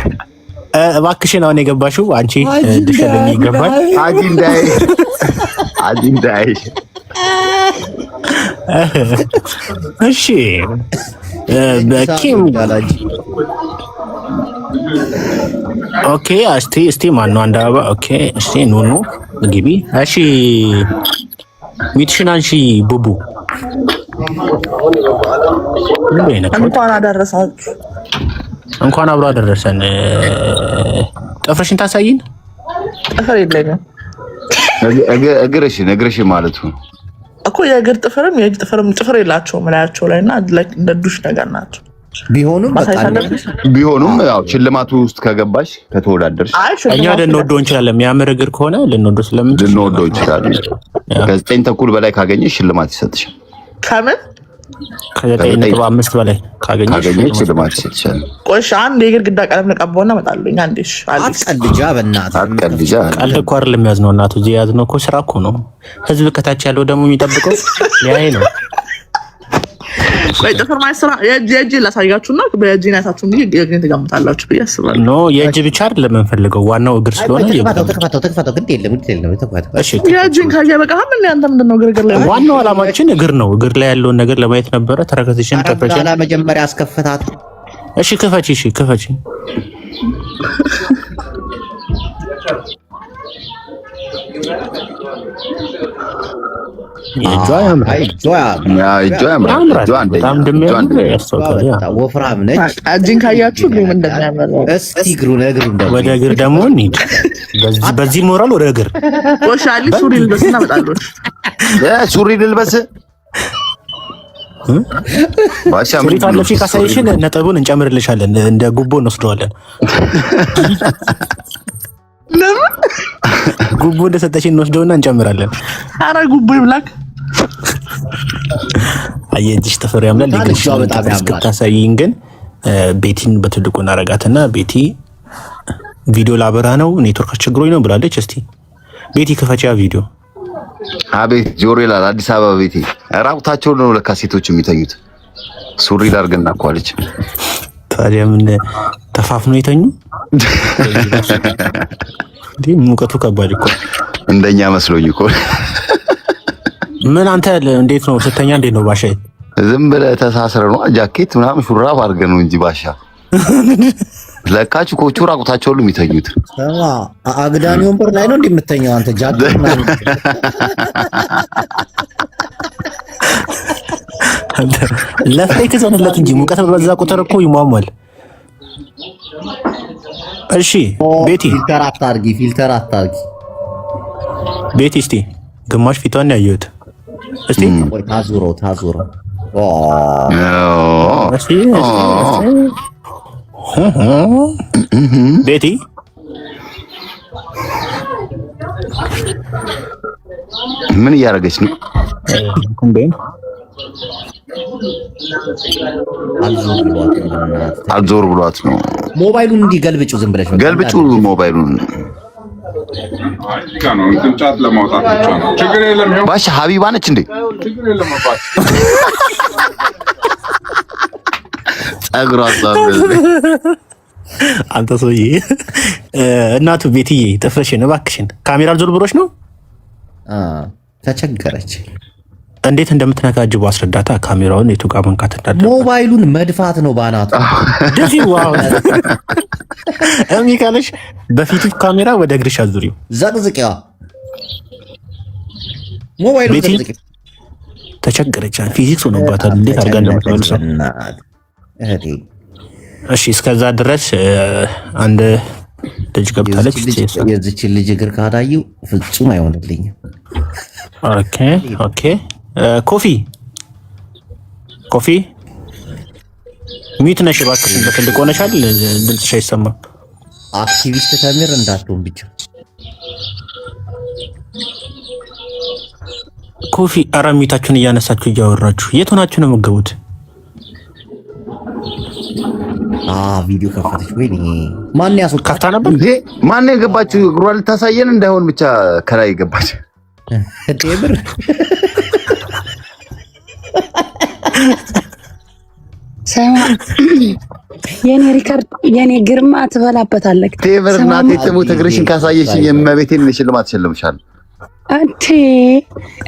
እባክሽን አሁን የገባሽው አንቺ ልትሸልኝ ይገባል። ሀጂ እንዳይ እሺ በኪም ኦኬ። እስቲ ማነው አንድ አበባ ኦኬ። እስቲ ኑኑ ግቢ። እሺ ሚትሽን አንሺ ቡቡ። እንኳን አደረሳችሁ። እንኳን አብሮ አደረሰን። ጥፍርሽን ታሳይን። ጥፍር የለኝም። እግርሽን ማለት ነው እኮ የእግር ጥፍርም የእጅ ጥፍርም ጥፍር የላቸውም ላያቸው ላይ እና እንደ ዱሽ ነገር ናቸው። ቢሆኑም ያው ሽልማቱ ውስጥ ከገባሽ ከተወዳደርሽ እኛ ልንወደው እንችላለን። የሚያምር እግር ከሆነ ልንወደው ስለምንችል ልንወደው እንችላለን። ከ9 ተኩል በላይ ካገኘሽ ሽልማት ይሰጥሻል። ከምን ከ9.5 በላይ ካገኘሽ ሽልማት ይሰጥሻል። ቆይ አንድ የግድግዳ ቀለም ነቀባውና እመጣለሁ። አንዴሽ አትቀልጃ፣ በእናትህ አትቀልጃ። ቀልድ እኮ አይደለም የሚያዝነው እናቱ። እዚህ ያዝነው እኮ ስራ እኮ ነው። ህዝብ ከታች ያለው ደግሞ የሚጠብቀው ያይ ነው። ቆይ ጥፍር ማለት ስራ የእጅ ላሳያችሁና በእጅ አይታችሁ እንጂ የግን ትገምታላችሁ ብዬ አስባለሁ። ኖ የእጅ ብቻ አይደለም የምንፈልገው፣ ዋናው እግር ስለሆነ ተከፈተው ግድ የለም ተከፈተው። እሺ የእጅን ካየ በቃ ምን አንተ ምንድነው ግርግር ላይ ዋናው አላማችን እግር ነው። እግር ላይ ያለውን ነገር ለማየት ነበረ። ተረከዝሽን ተፈረጀ መጀመሪያ አስከፈታት። እሺ ክፈቺ። እጇ ወፍራም ነች። እጅን ካያችሁ ግን እንደሚያምር እስቲ እግሩን ወደ እግር ደግሞ እንሂድ። በዚህ ሞራል ወደ እግር ወሻሊ ሱሪ ልበስና እመጣለሁ። ሱሪ ልልበስ ሱሪ ታለፊ ካሳይሽን ነጥቡን እንጨምርልሻለን። እንደ ጉቦ እንወስደዋለን። ጉቦ እንደሰጠሽን እንወስደውና እንጨምራለን። ኧረ ጉቦ ይብላክ። አየጅሽ ጥፍር ያምራል። ልጅሽ በጣም ያምራል። ግን ቤቲን በትልቁ እናረጋትና ቤቲ ቪዲዮ ላበራ ነው ኔትወርክ አስቸግሮኝ ነው ብላለች። እስቲ ቤቲ ክፈቻ ቪዲዮ። አቤት ጆሮ ይላል አዲስ አበባ ቤቲ። ራቁታቸውን ነው ለካ ሴቶች የሚተኙት። ሱሪ ላርገና እኮ አለች። ታዲያ ምን ተፋፍኖ የተኙ እንዴ? ሙቀቱ ከባድ እኮ እንደኛ መስሎኝ እኮ። ምን አንተ እንዴት ነው ስተኛ? እንዴት ነው ባሻ? ዝም ብለህ ተሳስረ ነው ጃኬት ምናምን ሹራብ አድርገህ ነው እንጂ ባሻ ለካቹ ኮቹ ራቁታቸው ሁሉ የሚተኙት። አግዳሚ ወንበር ላይ ነው እንደምትተኛው አንተ ጃኬት ማለት ለፍሬክ ዘንለት እንጂ ሙቀት በዛ ቁጥር እኮ ይሟሟል። እሺ ቤቲ ፊልተር አታርጊ ቤቲ። እስቲ ግማሽ ፊቷን ያየሁት እስቲ ታዙሮ ቤቲ ምን እያደረገች ነው? አልዞር ብሏት ነው። ሞባይሉን እንዲገልብጩ ዝም ብለሽ ገልብጩ ሞባይሉን። ነው እንትን ጫት ለማውጣት ብቻ ነው። ችግር የለም። ባሻ ሀቢባ ነች እንዴ? ችግር የለም አባት ጸጉሯ አንተ ሰውዬ እናቱ ቤትዬ ጥፍርሽን እባክሽን ካሜራ ዞር ብሎሽ ነው። ተቸገረች። እንዴት እንደምትነካጅቡ አስረዳታ። ካሜራውን የቱ ጋር መንካት እንዳለ ሞባይሉን መድፋት ነው ባናቱ ደፊ ዋው እሚካለሽ በፊቱ ካሜራ ወደ እግርሽ አዙሪው ዘቅዝቂያ ሞባይሉን ዘቅዝቂ። ተቸገረች። ፊዚክስ ሆኖባታል። እንዴት አድርጋ እንደምትመልሰው እሺ። እስከዛ ድረስ አንድ ልጅ ገብታለች። የዚች ልጅ እግር ካዳዩ ፍጹም አይሆንልኝም። ኦኬ ኦኬ። ኮፊ ሚት ነሽ እባክሽ። በትልቅ ሆነሻል፣ ድምፅሽ አይሰማም። አክቲቪስት ተምር እንዳትሆን ብቻ። ኮፊ አራሚታችሁን እያነሳችሁ እያወራችሁ የት ሆናችሁ ነው የምትገቡት? ቪዲዮ ከፈተች ወይ? ማን ያስወጣ? ከፍታ ነበር። ማን የገባችሁ? እግሯ ልታሳየን እንዳይሆን ብቻ ከላይ ገባች። ቴምር ሰማ የኔ ሪከርድ የኔ ግርማ ትበላበታለህ። ቴምር እናቴ ትሙት እግርሽን ካሳየሽኝ የመቤቴን ሽልማት ሸልምሻለሁ። አንተ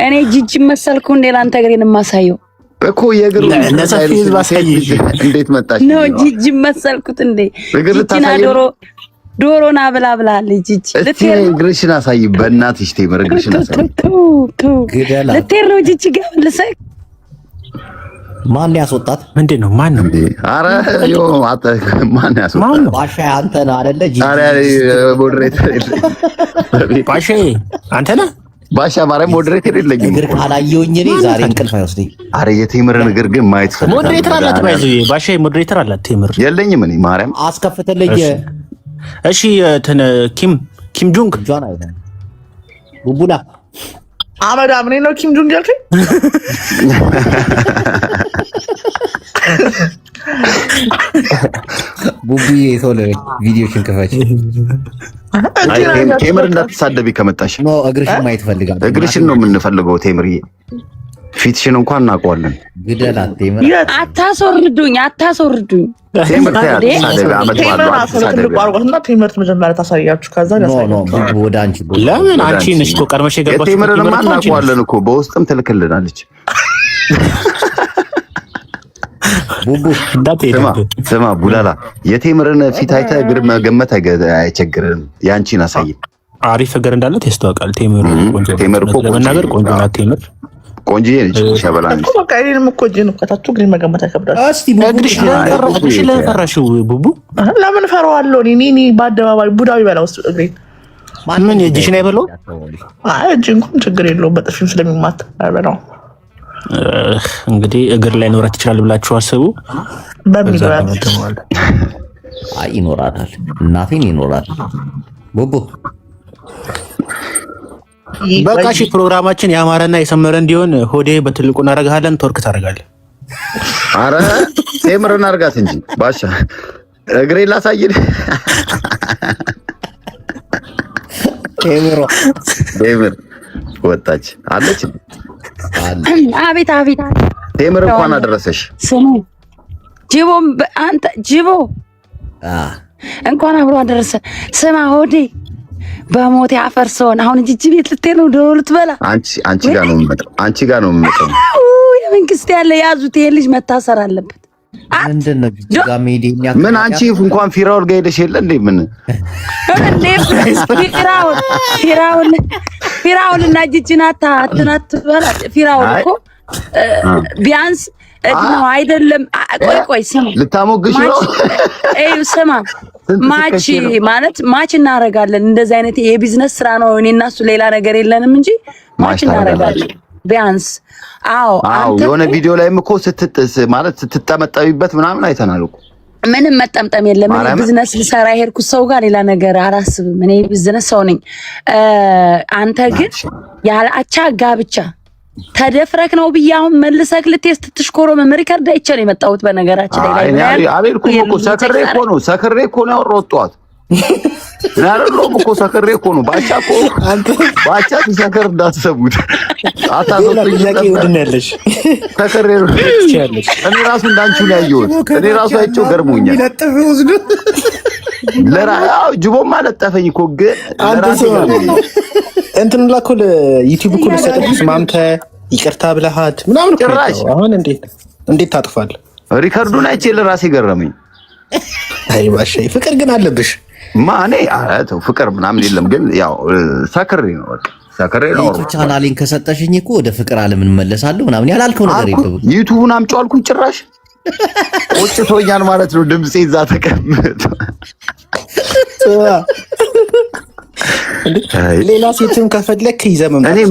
እኔ ጂጂ መሰልኩ እንዴ ላንተ እግሬን የማሳየው እኮ የእግር እንዴት መጣሽ ነው? ጂጂ መሰልኩት እንዴ? ጂጂና ዶሮና ብላ ጂጂ ልትሄድ እግርሽን አሳይ በእናትሽ ቴምር እግርሽን አሳይ። ልትሄድ ነው ጂጂ ጋር ልሰቅ። ማን ያስወጣት? ምንድን ነው? ማን ነው? አረ ዮ ማን ያስወጣት? ባሻ አንተ ነህ አይደለ? አረ ሞዴሬተር ባሻ አንተ ነህ? ባሻ ማርያም ሞዴሬተር የለኝም። እግር ካላየሁኝ እኔ ዛሬ እንቅልፍ አይወስደኝ። አረ የቴምርን እግር ግን ማየት ፈልጋለሁ። ሞዴሬተር አላት ባይዙ ባሻ ሞዴሬተር አላት። ቴምር የለኝም እኔ ማርያም አስከፍተልኝ። እሺ ኪም ጆንግ ጆን አይደል? ቡቡላ አመዳ ምን ነው ኪም ጆንግ ያልከኝ? ቡቡዬ ቶሎ ቪዲዮሽን ክፈች። ቴምር እንዳትሳደቢ ከመጣሽ ነው። እግርሽን ማየት ፈልጋለሁ። እግርሽን ነው የምንፈልገው ቴምርዬ። ፊትሽን እንኳን እናውቀዋለን። ግደላት ቴምር። አታስወርዱኝ። ቴምር ታሳደቢ አመት ባለው አርጓትና ቴምር መጀመሪያ ታሳያችሁ። ከዛ ወደ አንቺ ለምን አንቺ ነሽ እኮ ቀድመሽ የገባሽ? ቴምርንማ እናውቀዋለን እኮ በውስጥም ትልክልናለች። ስማ ቡላላ የቴምርን ፊት አይተህ እግር መገመት አይቸግርም። ያንቺን አሳይ። አሪፍ እግር እንዳለት ያስታውቃል። ቴምር እኮ ለመናገር ቆንጆ ናት። ቴምር ቆንጆዬ ነች። ሸበላ ነች። በቃ እኔንም እኮ እጄን ከታችሁ እግሬን መገመት አይከብዳል። እስቲ እግርሽ ለፈራሽው ቡቡ ለምን ፈራዋለሁ? እኔ በአደባባይ ቡዳዊ በላ ውስጥ እግሬን ምን የእጅሽን አይበላው? አይ እጅ እንኳን ችግር የለውም። በጥፊም ስለሚማታ አይበላው። እንግዲህ እግር ላይ ኖራት ይችላል ብላችሁ አስቡ። በሚኖራት አይ ይኖራታል። እናቴን ይኖራታል። ቡቡ በቃ እሺ፣ ፕሮግራማችን ያማረና የሰመረ እንዲሆን ሆዴ በትልቁ እናደርጋለን። ቶርክ ታደርጋለህ። አረ ቴምርን አድርጋት እንጂ ባሻ እግሬ ላሳይል። ቴምር ወጣች አለች። አቤት ቴምር እንኳን አደረሰሽ። ስሙ ጅቦ፣ አንተ ጅቦ እንኳን አብሮ አደረሰ። ስማ ሆዴ በሞት ያፈርሰውን አሁን ጂጂ ቤት ልትሄድ ነው። ዶሮ ልትበላ አንቺ ጋር ነው የምመጣው። የመንግስት ያለ ያዙት። ይሄ ልጅ መታሰር አለበት። ምንድነው ጂጋ ሜዲያ? ምን አንቺ እንኳን ፊራውል ጋር ሄደሽ የለ እንዴ? ምን ፊራውል እና ጂጂን አትበላ። ፊራውል እኮ ቢያንስ እድሜው አይደለም። ቆይ ስማ፣ ልታሞግሽ ነው? ስማ ማች ማለት ማች እናደርጋለን። እንደዚህ አይነት የቢዝነስ ስራ ነው። እኔ እና እሱ ሌላ ነገር የለንም እንጂ ማች እናደርጋለን ቢያንስ። አዎ የሆነ ቪዲዮ ላይም እኮ ስትጠመጠቢበት ምናምን አይተናል እኮ። ምንም መጠምጠም የለም። እኔ ቢዝነስ ልሰራ የሄድኩት ሰው ጋር ሌላ ነገር አላስብም። እኔ ቢዝነስ ሰው ነኝ። አንተ ግን ያለ አቻ ጋብቻ ተደፍረክ ነው ብዬ አሁን መልሰክ ልትስ ትሽኮረም ሪከርድ አይቼ ነው የመጣሁት። በነገራችን ላይ አቤልኩም እኮ ሰክሬ እኮ ነው ያወራሁት ጠዋት። ናረሎም እኮ ሰከሬ እኮ ነው ባቻ እኮ አንተ ባቻ ተሰከር እንዳትሰቡት አታዞልኝ ያቂ ወድን ያለሽ ሰከሬ ነው ያለሽ እኔ ራሱ እንዳንቹ ላይ ያየሁት እኔ ራሱ አይቼው ገርሞኛል ይለጥፍ ወስዶ ለራው ጅቦ ማለጠፈኝ እኮ ግን አንተ እንትን ላኮ ለዩቲዩብ እኮ ለሰጠሽ ማምተ ይቅርታ ብለሃት ምናምን ጭራሽ አሁን እንዴት ታጥፋለህ? ሪከርዱን አይቼ ለራሴ ገረመኝ። አይ ባሻይ ፍቅር ግን አለብሽ ማኔ አራተው ፍቅር ምናምን የለም ግን ያው ሰከሬ ነው በቃ ሰከሬ ነው። ቻናሌን ከሰጠሽኝ እኮ ወደ ፍቅር ዓለም እንመለሳለሁ ምናምን ያላልከው ነገር የለም። ዩቲዩብን አምጪው አልኩኝ ጭራሽ ቆጭቶኛል ማለት ነው። ድምጼ እዛ ተቀምጦ ሌላ ሴትም ከፈለክ ይዘህ መምጣት እኔ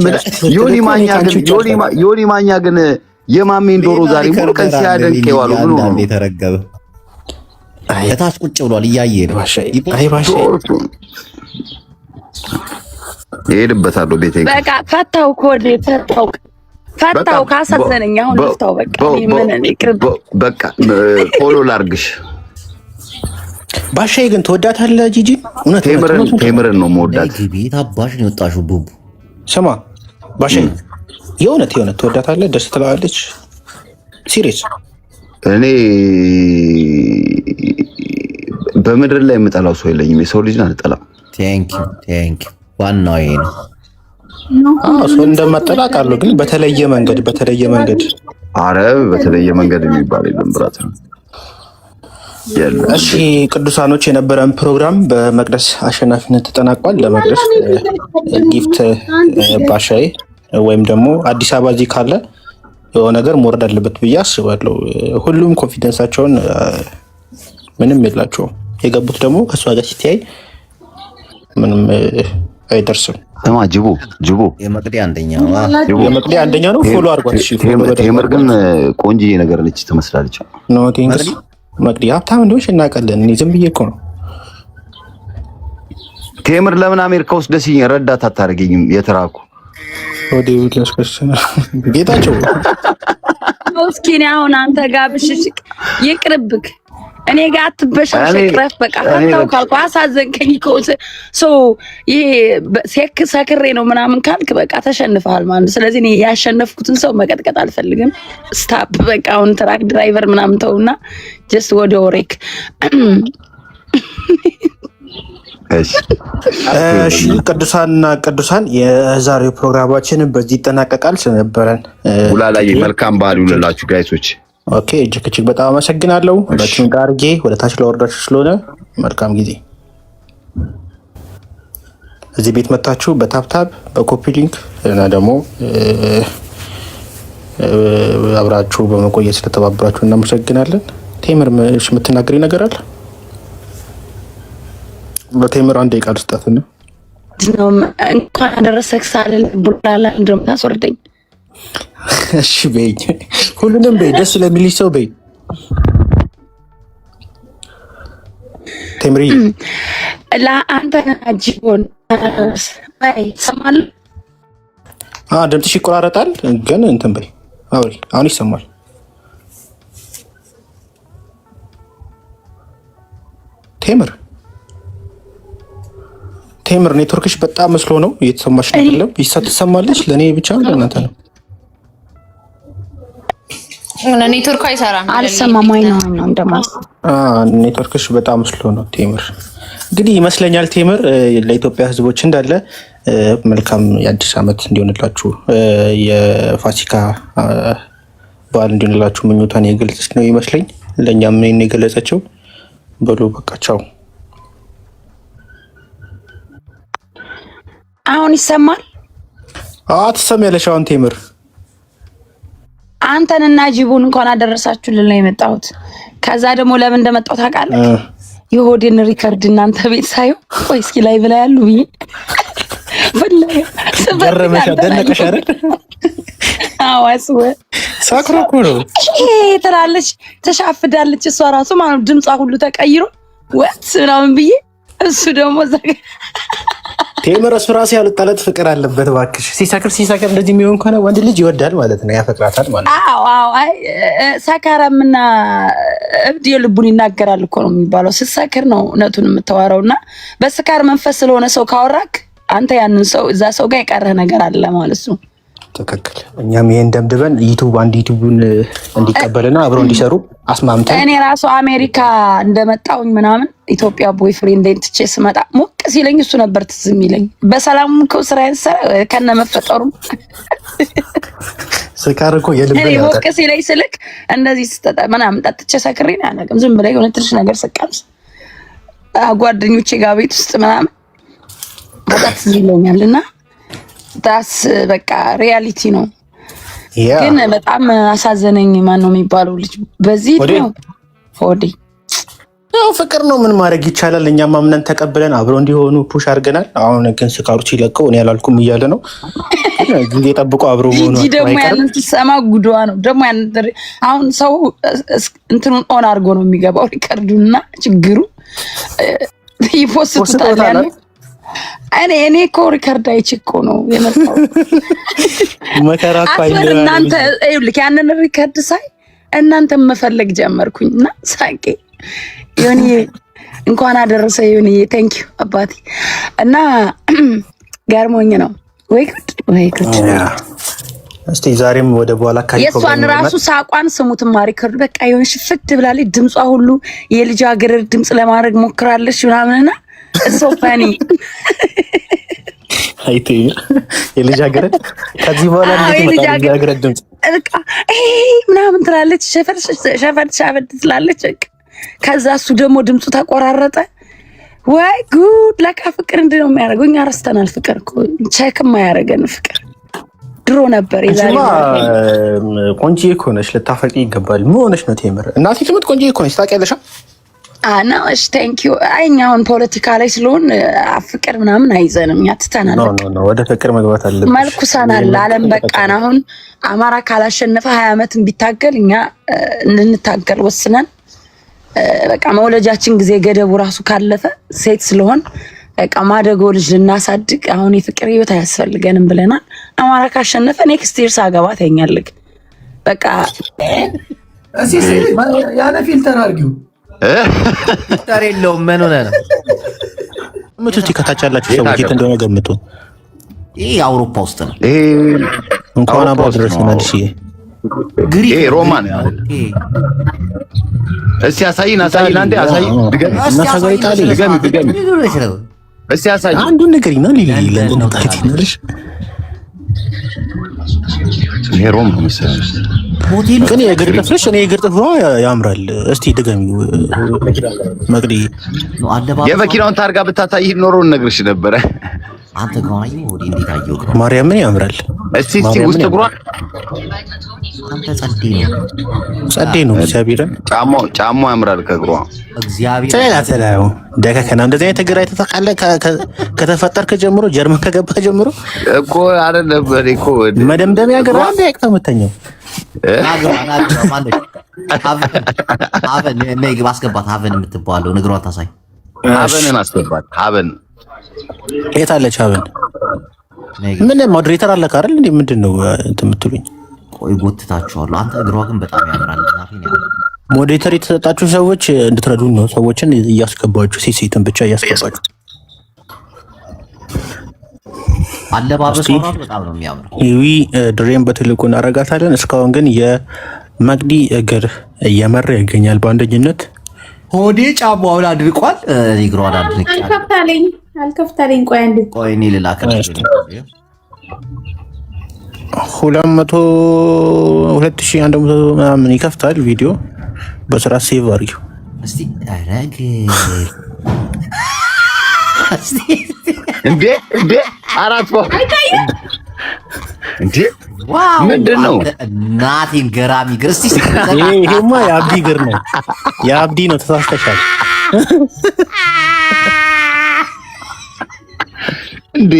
ዮኒ ማኛ ግን የማሜን ዶሮ ዛሬ ሙሉ ቀን ሲያደንቅ ይዋሉ ብሎ ነው የተረገበ እታች ቁጭ ብሏል እያየ ነው። አይ ባሻይ ይሄድበታለሁ ቤቴ በቃ ፈታው ኮዴ ፈታው ካሳዘነኝ አሁን ልፍታው በቃ ምን በቃ ፎሎ ላርግሽ። ባሻይ ግን ትወዳታለህ ጂጂ? እውነት ቴምርን ነው የምወዳት። ቤት አባሽ ነው የወጣሽው ቡቡ። ስማ ባሻይ የእውነት ትወዳታለህ? ደስ ትላለች? ሲሪየስ እኔ በምድር ላይ የምጠላው ሰው የለኝም። የሰው ልጅ አልጠላም። ቴንክ ዩ ዋናው ይሄ ነው። ሰው እንደማጠላቃለሁ ግን በተለየ መንገድ አረ በተለየ መንገድ የሚባል የለም ብራት ነው። እሺ ቅዱሳኖች የነበረን ፕሮግራም በመቅደስ አሸናፊነት ተጠናቋል። ለመቅደስ ጊፍት ባሻይ ወይም ደግሞ አዲስ አበባ እዚህ ካለ የሆነ ነገር መውረድ አለበት ብዬ አስባለሁ። ሁሉም ኮንፊደንሳቸውን ምንም የላቸውም። የገቡት ደግሞ ከእሷ ጋር ሲታይ ምንም አይደርስም። ስማ ጅቦ የመቅዲ አንደኛ ነው። ፎሎ አድርጓት። እሺ ቴምር ግን ቆንጆዬ ነገር ነች ትመስላለች። ኖ ቲንክስ መቅዲ ሀብታም እንደሆነች እናውቃለን። እኔ ዝም ብዬ እኮ ነው። ቴምር ለምን አሜሪካ ውስጥ ደስኝ ረዳት አታደርገኝም? የተራኩ ወዲ ዊትነስ ጌታቸው እስኪ ነው አሁን አንተ ጋር ብሽሽቅ ይቅርብክ። እኔ ጋር አትበሻሸቅ። ረፍ በቃ ፈታው ካልኩ አሳዘንከኝ እኮ ይሄ ሰክሬ ነው ምናምን ካልክ በቃ ተሸንፈሃል ማለት። ስለዚህ እኔ ያሸነፍኩትን ሰው መቀጥቀጥ አልፈልግም። ስታፕ በቃ አሁን ትራክ ድራይቨር ምናምን ተውና ጀስት ወደ ወሬክ። እሺ ቅዱሳን የዛሬው ፕሮግራማችን በዚህ ይጠናቀቃል። ስለነበረን ውላላይ መልካም በዓል ይሁንላችሁ ጋይሶች። ኦኬ እጅግ በጣም አመሰግናለሁ። በቲም ጋርጌ ወደ ታች ለወርዳችሁ ስለሆነ መልካም ጊዜ። እዚህ ቤት መታችሁ በታፕታፕ በኮፒ ሊንክ እና ደግሞ አብራችሁ በመቆየት ስለተባበራችሁ እናመሰግናለን። ቴምር የምትናገሪ ነገር አለ? በቴምር አንድ ቃል ስጣትና እንኳን አደረሰክ ሳልል ቡላላ እንደምታስወርደኝ። እሺ በይ፣ ሁሉንም በይ፣ ደስ ለሚልሽ ሰው በይ። ቴምሪ ለአንተ አጅቦን አይ ሰማል። ድምፅሽ ይቆራረጣል ግን እንትን በይ። አሁን ይሰማል። ቴምር ኔትወርክሽ በጣም መስሎ ነው እየተሰማሽ ነው አይደለም? ትሰማለች። ለኔ ብቻ ነው ለእናንተ ነው? ኔትወርኩ አይሰራም። አልሰማም ወይ ነው እንደማስ ኔትወርክሽ በጣም መስሎ ነው። ቴምር እንግዲህ ይመስለኛል ቴምር ለኢትዮጵያ ሕዝቦች እንዳለ መልካም የአዲስ ዓመት እንዲሆንላችሁ የፋሲካ በዓል እንዲሆንላችሁ ምኞቷን የገለጸች ነው ይመስለኝ። ለእኛም ነው የገለጸችው። በሉ በቃ ቻው። አሁን ይሰማል? ትሰሚያለሽ? አሁን ቴምር አንተንና ጂቡን እንኳን አደረሳችሁ ልል ነው የመጣሁት። ከዛ ደግሞ ለምን እንደመጣሁ ታውቃለህ? የሆዴን ሪከርድ እናንተ ቤት ሳየው ቆይ እስኪ ላይ ብላ ያሉ ብዬ ገረመሽ? ደነቀሽ አይደል? አዋስወ ሳክሮ እኮ ነው ትላለች፣ ተሻፍዳለች። እሷ ራሱ ማለት ድምጿ ሁሉ ተቀይሮ ወጥ ምናምን ብዬ እሱ ደግሞ ቴምር እሱ ራሱ ያልጣለት ፍቅር አለበት እባክሽ። ሲሰክር እንደዚህ የሚሆን ከሆነ ወንድ ልጅ ይወዳል ማለት ነው፣ ያፈቅራታል ማለት ነው። አዎ አይ ሰካራምና እብድ የልቡን ይናገራል እኮ ነው የሚባለው። ስትሰክር ነው እውነቱን የምታወራውና በስካር መንፈስ ስለሆነ ሰው ካወራክ አንተ ያንን ሰው እዛ ሰው ጋር የቀረህ ነገር አለ ማለት ነው። ትክክል። እኛም ይሄን ደምድበን ዩቲዩቡን እንዲቀበልና አብረው እንዲሰሩ አስማምተን እኔ ራሱ አሜሪካ እንደመጣሁኝ ምናምን ኢትዮጵያ ቦይፍሬንድ እንትቼ ስመጣ ሞቅ ሲለኝ እሱ ነበር ትዝ የሚለኝ። በሰላም ከስራዬን ከነ መፈጠሩ ስካር እኮ የልብ ነው። ሞቅ ሲለኝ ስልክ እንደዚህ ስተጣ ምናምን ጠጥቼ ሰክሬ ነው ያናገም ዝም ብለህ የሆነ ትንሽ ነገር ስቀምስ ጓደኞቼ ጋር ቤት ውስጥ ምናምን በጣም ትዝ ይለኛልና ዳስ በቃ ሪያሊቲ ነው። ግን በጣም አሳዘነኝ። ማን ነው የሚባለው ልጅ በዚህ ነው ሆዴ። ያው ፍቅር ነው፣ ምን ማድረግ ይቻላል። እኛም አምነን ተቀብለን አብረው እንዲሆኑ ፑሽ አድርገናል። አሁን ግን ስካሩ ሲለቀው እኔ ያላልኩም እያለ ነው። ጊዜ ጠብቆ አብሮ መሆኑ እንጂ ደግሞ ያንን ትሰማ ጉዷ ነው። ደግሞ አሁን ሰው እንትኑን ኦን አድርጎ ነው የሚገባው ሪከርዱና ችግሩ ይፖስቱታል ያለው እኔ እኮ ሪከርድ አይችኮ ነው የመጣው መከራ ፋይል እናንተ ይልክ ያንን ሪከርድ ሳይ እናንተ መፈለግ ጀመርኩኝና ሳቄ ዮኒ እንኳን አደረሰ ዮኒ ቴንክ ዩ አባቴ እና ገርሞኝ ነው ወይ ጉድ እስቲ ዛሬም ወደ በኋላ የሷን ራሱ ሳቋን ስሙትማ ሪከርድ በቃ የሆነ ሽፍት ብላለች። ድምጿ ሁሉ የልጅ አገር ድምጽ ለማድረግ ሞክራለች ምናምንና so funny አይቴ የልጅ ሀገር ከዚህ በኋላ እንዴት መጣ? የልጅ ሀገር ድምጽ በቃ ምናምን ትላለች፣ ሸፈት ትላለች። ከዛ እሱ ደግሞ ድምፁ ተቆራረጠ። ወይ ጉድ! ለካ ፍቅር እንዴ ነው የሚያደርገው። እኛ ረስተናል። ፍቅር እኮ ቼክም አያደርገን ፍቅር ድሮ ነበር። የዛሬ ቆንጆ እኮ ነሽ፣ ልታፈቂ ይገባል። ምን ሆነሽ ነው ቴምር? እናቴ ትምት ቆንጆ እኮ ነሽ ታውቂያለሽ። እሺ ቴንክ ዩ። አሁን ፖለቲካ ላይ ስለሆን ፍቅር ምናምን አይዘንም። ያትተናል። ኖ ወደ ፍቅር መግባት አለብን። መልኩሳናል። ዓለም በቃና። አሁን አማራ ካላሸነፈ 20 ዓመትን ቢታገል እኛ እንንታገል ወስነን በቃ መውለጃችን ጊዜ ገደቡ ራሱ ካለፈ ሴት ስለሆን በቃ ማደጎ ልጅ ልናሳድግ አሁን የፍቅር ህይወት አያስፈልገንም ብለናል። አማራ ካሸነፈ ኔክስት ይር ሳገባ ተኛልክ በቃ እሺ ያለ ፊልተር አድርጊው ፊልተር የለውም። ምን ሆነ ነው ምቱት ከታች ያላችሁ ሰዎች የት እንደሆነ ገምቱ። ይሄ አውሮፓ ውስጥ ነው። ይሄ እንኳን አባ ድረስ መልሽ ግሪክ ሮማን እስቲ አሳይን አንዴ አሳይ ድገም እስቲ አሳይ አንዱን ነገር ይና ለምን ነው ታውቂያለሽ? ይሄ ሮም ነው መሰለኝ ሆቴል ግን የእግር ጥፍርሽ እኔ የእግር ጥፍሯ ያምራል። እስቲ ድገሚው መቅዲ የመኪናውን ታርጋ ብታሳይ ኖሮ እነግርሽ ነበረ። አንተ ከሆነ ወዲ እንዴት አየው ማርያምን ያምራል። እስቲ ውስጥ እግሯ አንተ ጸዴ ነው እግዚአብሔር ጫማው ያምራል ከእግሯ እግዚአብሔር ተላው ደከከና እንደዚህ አይነት እግር አይተታቃለ ከተፈጠርክ ጀምሮ ጀርመን ከገባ ጀምሮ እኮ አይደለም እኮ መደምደሚያ እግር አንተ ያቅተምተኛው አቨን ነይ ግባ አስገባት። አቨን የምትባለው እግሯን ታሳይ። አቨንን አስገባት። አቨን የት አለች? አቨን ምን ሞዴሬተር አለ ካረል እንዴ? ምንድነው እንትን የምትሉኝ? ቆይ ጎትታችኋለሁ። አንተ እግሯ ግን በጣም ያምራል። ናፊን ያምራል። ሞዴሬተር የተሰጣችሁ ሰዎች እንድትረዱን ነው። ሰዎችን እያስገባችሁ ሴትን ብቻ እያስገባችሁ አለባበሷ በጣም ነው የሚያምረው። ይዊ ድሬም በትልቁ እናረጋታለን። እስካሁን ግን የመቅዲ እግር እየመራ ይገኛል በአንደኝነት። ሆዴ ጫማውን አድርቋል። እግሯን አድርቅ አልከፍታለኝ። ቆይ እኔ ልላከልሽ 200 ምናምን ይከፍታል ቪዲዮ በስራ ሴቭ አድርጊው እስቲ። አረግ እንዴ አራት እንዴ ዋው ምንድን ነው? እናቴን ገራሚ እግር። እስቲ ይሄማ የአብዲ እግር ነው። የአብዲ ነው። ተሳስተሻል። እንዴ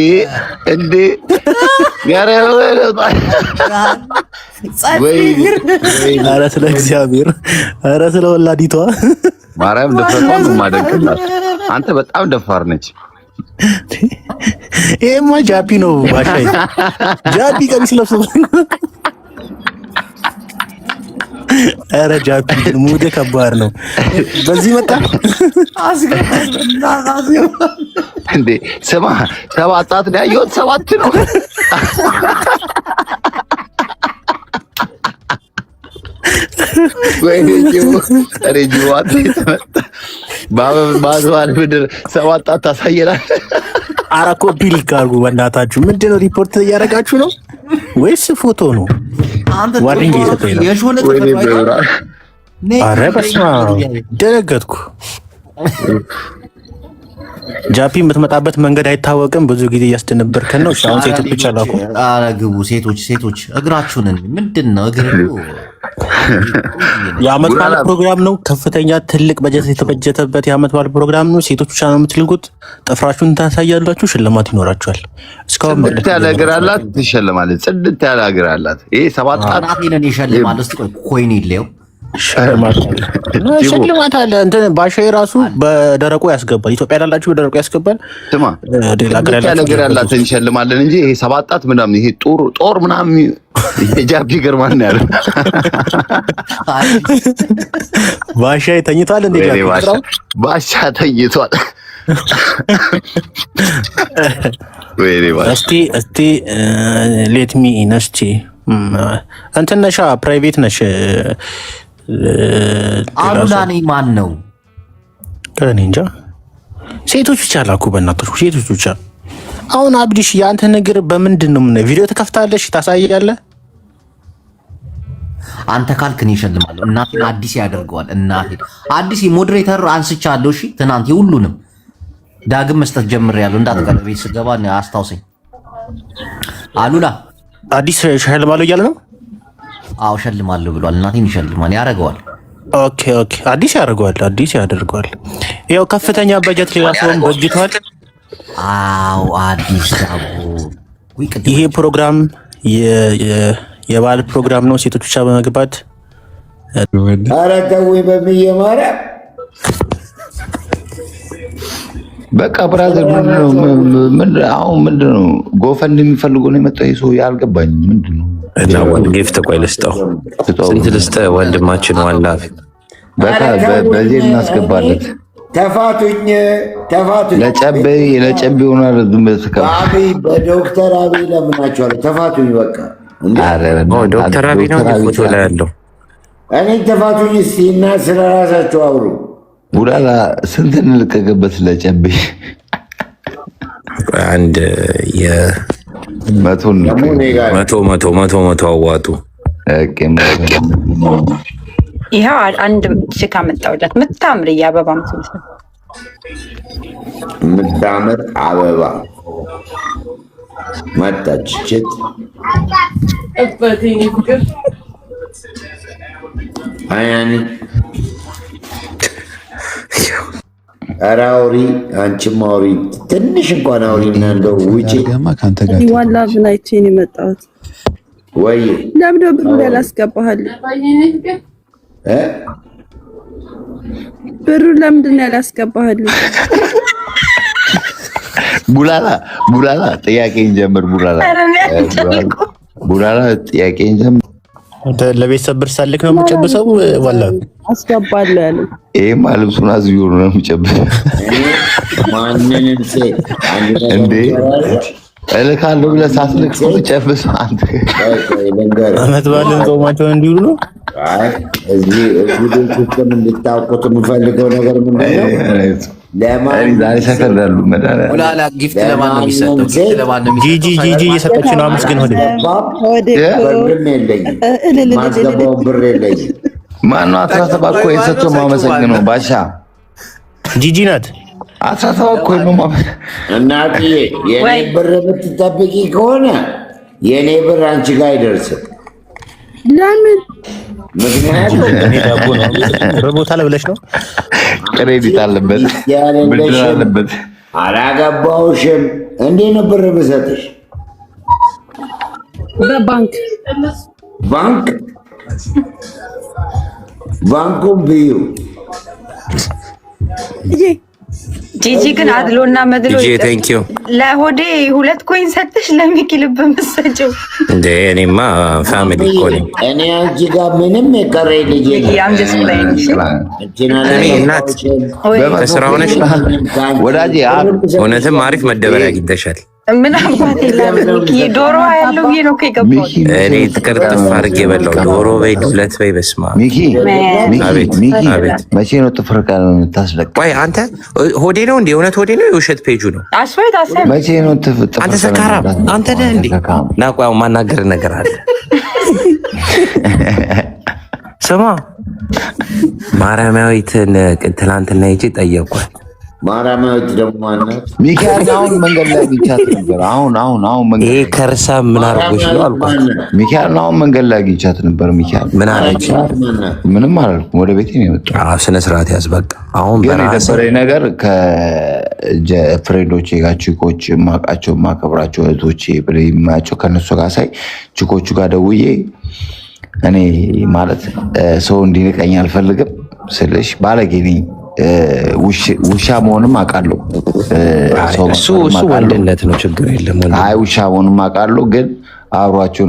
ኧረ ስለ እግዚአብሔር ኧረ ስለ ወላዲቷ ማርያም ደፈቷን ማደንቅላት። አንተ በጣም ደፋር ነች። ይሄማ ጃፒ ነው ባሻይ ጃፒ ቀሚስ ለብሶ ኧረ ጃፒ ሙድ ከባድ ነው። በዚህ መጣ እንዴ ስማ 7 ሰዓት ላይ ያየሁት 7 ነው። ወይኔ ሬጂዋት ባባል ምድር 7 ሰዓት ታሳየናል። ኧረ ኮፒ ሊንክ አድርጉ በእናታችሁ። ምንድነው ሪፖርት እያደረጋችሁ ነው ወይስ ፎቶ ነው? ዋርኒንግ እየሰጠኝ ነው። ኧረ በስመ አብ ደነገጥኩ። ጃፒ የምትመጣበት መንገድ አይታወቅም። ብዙ ጊዜ እያስደነበርከን ነው። አሁን ሴቶች ብቻ ላኩ። ኧረ ግቡ ሴቶች እግራችሁን ምንድን ነው እግር የዓመት በዓል ፕሮግራም ነው። ከፍተኛ ትልቅ በጀት የተበጀተበት የዓመት በዓል ፕሮግራም ነው። ሴቶች ብቻ ነው የምትልኩት። ጥፍራችሁን ታሳያላችሁ፣ ሽልማት ይኖራችኋል። እስካሁን ጽድት ያለ እግር አላት፣ ትሸልማለች። ጽድት ያለ እግር አላት። ይሄ 7 ቀን አናቴን ይሸልማል። እስቲ ኮይን ይለው ሽልማት አለ። እንትን ባሻይ ራሱ በደረቁ ያስገባል። ኢትዮጵያ ላላችሁ በደረቁ ያስገባል። ስማ ነገር ያላት እንሸልማለን እንጂ ይሄ 7 ጣት ምናምን ይሄ ጦር ምናምን የጃፒ ግርማን ነው ያለው። ባሻይ ተኝቷል እንዴ? ባሻ ተኝቷል። እስቲ ሌት ሚ ነስቲ እንትን ነሻ ፕራይቬት ነሽ። አሉላኔ ማን ነው? እኔ እንጃ። ሴቶች ብቻ ላኩ በእናታችሁ፣ ሴቶች ብቻ። አሁን አብዲሽ የአንተ ነገር በምንድን ነው? ምን ቪዲዮ ትከፍታለሽ ታሳያለህ? አንተ ካልክን ይሸልማል። እናቴን አዲስ ያደርገዋል። እናቴን አዲስ ሞዴሬተር አንስቻለሁ። እሺ ትናንት የሁሉንም ዳግም መስጠት ጀምሬያለሁ። እንዳትቀር ቤት ስገባ አስታውሰኝ። አሉላ አዲስ ሸልማለሁ እያለ ነው። አዎ ሸልማለሁ ብሏል። እናቴን ይሸልማል፣ ያደርገዋል። ኦኬ አዲስ ያደርገዋል። ያው ከፍተኛ በጀት ሌላ ሰውም በጅቷል። አዎ አዲስ ይሄ ፕሮግራም የበዓል ፕሮግራም ነው። ሴቶች ብቻ በመግባት ኧረ ተውኝ በሚዬ ማርያም። በቃ ብራዘር ምንድን ነው ጎፈንድ የሚፈልገው ነው የመጣው። ይሄ ሰው ያልገባኝ ምንድን ነው? እና ጊፍት ቆይ ልስጠው። ስንት ልስጠህ ወንድማችን? ዋላ በቃ በዚህ እናስገባለት። ተፋቱኝ ለጨቤ ሆኗል። ዝም ብለህ አብይ በዶክተር አብይ ለምናቸዋለሁ። ተፋቱኝ በቃ። ዶክተር አብይ ነው ፎቶ ላይ ያለው። እኔ ተፋቱኝ እስኪ እና ስለ ራሳቸው አውሩ። ቡላላ ስንት እንልቀቅበት ለጨቤ? አንድ መቶ አዋጡ። ይኸው አንድ ችካ መጣሁለት። ምታምር የአበባ ምታምር አበባ መጣች። ችት አያኒ ኧረ አውሪ፣ አንቺም አውሪ፣ ትንሽ እንኳን አውሪ እና እንደው ውጪ። ዋላ ብናይቼን የመጣሁት ወይ ለምዶ ብሩ ያላስገባሃል? ብሩ ለምንድን ነው ያላስገባሃል? ቡላላ ጥያቄን ጀምር። ቡላላ ጥያቄን ጀምር። ለቤተሰብ ብር ሳልክ ነው የምጨብሰው። ዋላ አስገባለሁ ያለው ይሄማ ልብሱን አዝቢዮ ነው የሚጨብሰው። ማንንም ሴት እንዴ እልካለሁ ብለህ ሳትልክ ሰው ጨብሰው አንተ አመት ባለን ጾማቸውን እንዲውሉ ነው። አይ እዚህ ቤት ውስጥ እንድታውቁት የምፈልገው ነገር ምንድን ነው? ዛሬ ሰከራሉ ቡላላ ጊፍት ለማን ነው የሚሰጠው? ጂጂ እየሰጠች ነው። አመስግን ሆዴ ብርም የለኝም፣ ማስገባውን ብር የለኝም። ማነው 17 እኮ የሰጠው ማመሰግነው? ባሻ ጂጂ ናት። 17 እኮ ነው እናትዬ። የኔ ብር የምትጠብቂ ከሆነ የኔ ብር አንቺ ጋር አይደርስም። ለምን? ምክንያቱም በቦታ ላይ ብለሽ ነው። ክሬዲት አለበት፣ ብድር አለበት። አላገባሁሽም። እንዴት ነው ብር ብሰጥሽ? በባንክ ባንኩን ብዩ ጂጂ ግን አድሎና መድሎ ጂጂ ቴንክ ዩ ለሆዴ 2 ኮይን ሰጥሽ ለሚኪ ልብ መስጠው እንዴ እኔማ ፋሚሊ እኮ ነኝ። እኔ አንቺ ጋር ምንም የቀረ ልጅ ከስራ ሆነሽ ወዳጄ እውነትም አሪፍ መደበሪያ አግኝተሻል። ምን አባቴ ለሚኪ ዶሮ ያለው ይሄ ነው ከገባው እኔ ትቅርጥፍ አድርጌ በላው ዶሮ በይ ዱለት በይ በስማ ሚኪ መቼ ነው ጥፍር ቃል የምታስለቅ? ቆይ አንተ ሆዴ ነው እንዴ? እውነት ሆዴ ነው የውሸት ፔጁ ነው? አስወይት አሰብ መቼ ነው ጥፍር? አንተ ሰካራም አንተ ነህ እንዴ? ና ቆይ ማናገር ነገር አለ። ስማ ማርያማዊትን ትናንትና ሂጅ ጠየኳት። ማርያማዊት ደግሞ ማናት? ሚካኤል አሁን መንገድ ላይ አግኝቻት ነበር። አሁን መንገድ ይሄ ከርሳ ምን አድርጎሽ ነው አልኳት። ሚካኤል አሁን መንገድ ላይ አግኝቻት ነበር። ሚካኤል ምን አለች? ምንም አላልኩም። ወደ ቤቴ ነው የመጣው። አዎ ስነ ስርዓት ያዝ በቃ። አሁን በራሴ ነገር ከፍሬንዶቼ ጋር ቺኮች ማቃቸው ማከብራቸው እህቶቼ ብለህ የማያቸው ከነሱ ጋር ሳይ ቺኮቹ ጋር ደውዬ እኔ ማለት ሰው እንዲንቀኝ አልፈልግም ስልሽ ባለጌ ነኝ ውሻ መሆንም አውቃለሁ። እሱ ወንድነት ነው፣ ችግር የለም። አይ ውሻ መሆንም አውቃለሁ፣ ግን አብሯቸው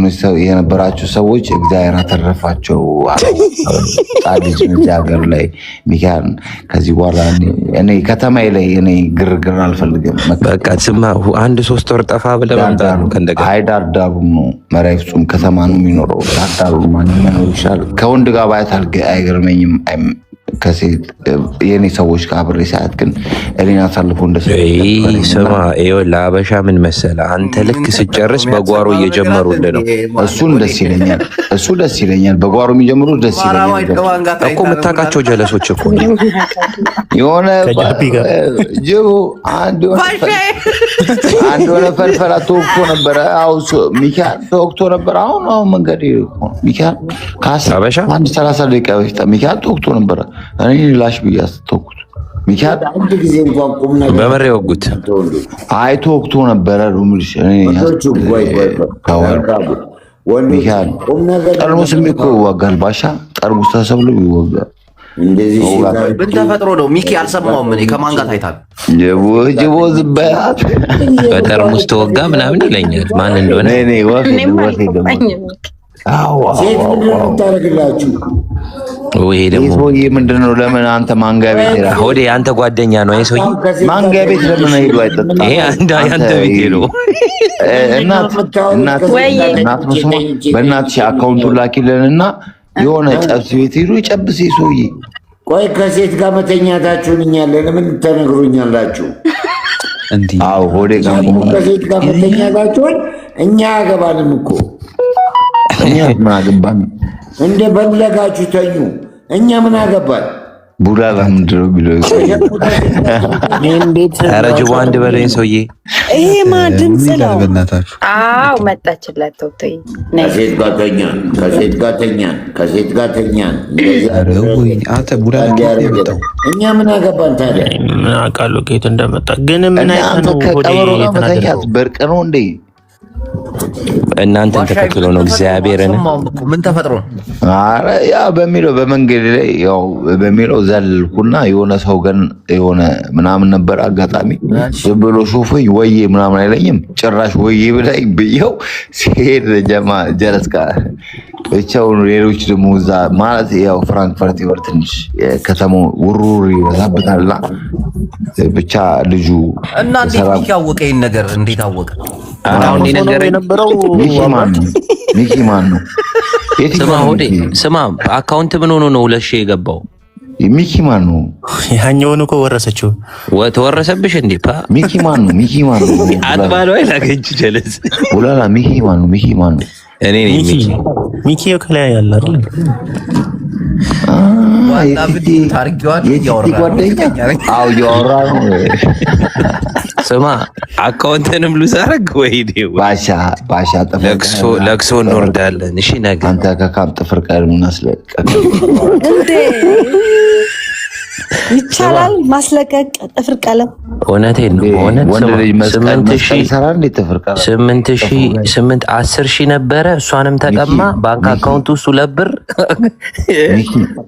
የነበራቸው ሰዎች እግዚአብሔር አተረፋቸው። ጻድቅ እዚህ ሀገር ላይ ሚካኤል ከዚህ በኋላ እኔ ከተማዬ ላይ እኔ ግርግር አልፈልግም። በቃ ስማ 1-3 ወር ጠፋ ብለህ መምጣት ነው። ከእንደገና አይ ዳርዳሩ ነው መራይ ፍጹም ከተማ ነው የሚኖረው። ዳርዳሩ ማንም መኖር ይችላል። ከወንድ ጋር ባያት አይገርመኝም። ከሴት የኔ ሰዎች ጋር አብሬ ሰዓት ግን እኔን አሳልፎ ስማ ይኸውልህ አበሻ ምን መሰለህ አንተ ልክ ስጨርስ በጓሮ እየጀመሩልህ ነው። እሱን ደስ ይለኛል። በጓሮ የሚጀምሩ ደስ ይለኛል እኮ የምታውቃቸው ጀለሶች እኮ የሆነ ጅቡ አንድ ሆነ ፈልፈላ ተወቅቶ ነበረ። ሚካኤል ተወቅቶ ነበረ። አሁን መንገድ ሚካኤል አበሻ 30 ደቂቃ በፊት ሚካኤል ተወቅቶ ነበረ። እኔ ላሽ ብያስ ተውኩት። ሚካኤል አንድ ጊዜ እንኳን ቁም ነገር በመሬ ወጉት አይቶ ወቅቶ ነበረ። ሩምልሽ ሚካኤል ጠርሙስ እኮ ይዋጋል። ባሻ ጠርሙስ ተሰብሎ ይወጋል። እንደዚህ ምን ተፈጥሮ ነው? ሚኪ አልሰማሁም። እኔ ከማን ጋር ታይታል? ጅቦ ዝባያት በጠርሙስ ተወጋ ምናምን ይለኛል። ማን እንደሆነ ሴት ምንድን ነው የምታደርግላችሁ? ወይ ደግሞ ሰውዬ ምንድን ነው? ለምን አንተ ማንጋ ቤት ሄደህ ሆዴ አንተ ጓደኛ ነው ይሄ ሰውዬ? ማንጋ ቤት ለምን ሄዶ አይጠጣም? ይሄ አንተ ቤት ሄዶ እናት ነው ስሟ። በእናትሽ አካውንቱን ላኪልንና የሆነ ጨብስ ቤት ሄዶ ጨብስ ሰውዬ። ቆይ ከሴት ጋር መተኛታችሁን እኛ ለምን ተነግሩኛላችሁ? አዎ ሆዴ ጋር ከሴት ጋር መተኛታችሁን እኛ አገባንም እኮ እኛ ምን አገባን? እንደ በለጋችሁ ተኙ። እኛ ምን አገባን? ቡላላ ምንድነው ቢለው ኧረ ጅቦ አንድ በለኝ ሰውዬ። ይሄ ማን ድምፅ ነው? አዎ መጣችላት። ተውተይ ከሴት ጋር ተኛን። አንተ ቡላላ የመጣው እኛ ምን አገባን ታዲያ? ምን አውቃለሁ ከየት እንደመጣ። ግን ምን አይነት ነው ከቀበሮ ጋር መተኛት በርቅ ነው እንዴ? እናንተን ተከትሎ ነው እግዚአብሔርን። ምን ተፈጥሮ ነው? አረ ያ በሚለው በመንገድ ላይ ያው በሚለው ዘልኩና የሆነ ሰው ግን የሆነ ምናምን ነበር አጋጣሚ ዝም ብሎ ሾፈኝ። ወዬ ምናምን አይለኝም ጭራሽ ወዬ ብላኝ ብየው ሲሄድ ጀለስ ጋር ብቻው ሌሎች ደግሞ እዛ ማለት ያው ፍራንክፈርት ይወር ትንሽ ከተማው ውሩር ይበዛበታልና ብቻ ልጁ እና እንዴት ያወቀ ይሄን ነገር እንዴት አወቀ? አሁን ነገር የነበረው ሚኪ ማን ነው? ስማ ሆዴ ስማ፣ አካውንት ምን ሆኖ ነው 2000 የገባው? ሚኪ ማን ነው? ያኛውን እኮ ወረሰችው። ተወረሰብሽ እንዴ? ሚኪ ማን ነው? አጥባለው አይላገጭ ጀለስ ቡላላ ሚኪ ማን ነው? እኔ ነኝ ሚኪ ከላይ ያለ አይደል? እያወራ ነው። ስማ አካውንትንም ሉሳረግ ወይ ባሻ ለቅሶ እንወርዳለን። እሺ ነገ አንተ ከካም ጥፍር ቀር ምናስለቀቅ ይቻላል ማስለቀቅ ጥፍር ቀለም እውነቴን ነው። ወንድ ልጅ መስቀል ይሰራል እንዴ? ጥፍር ቀለም 10,000 ነበረ። እሷንም ተቀማ። ባንክ አካውንት ውስጥ 2 ብር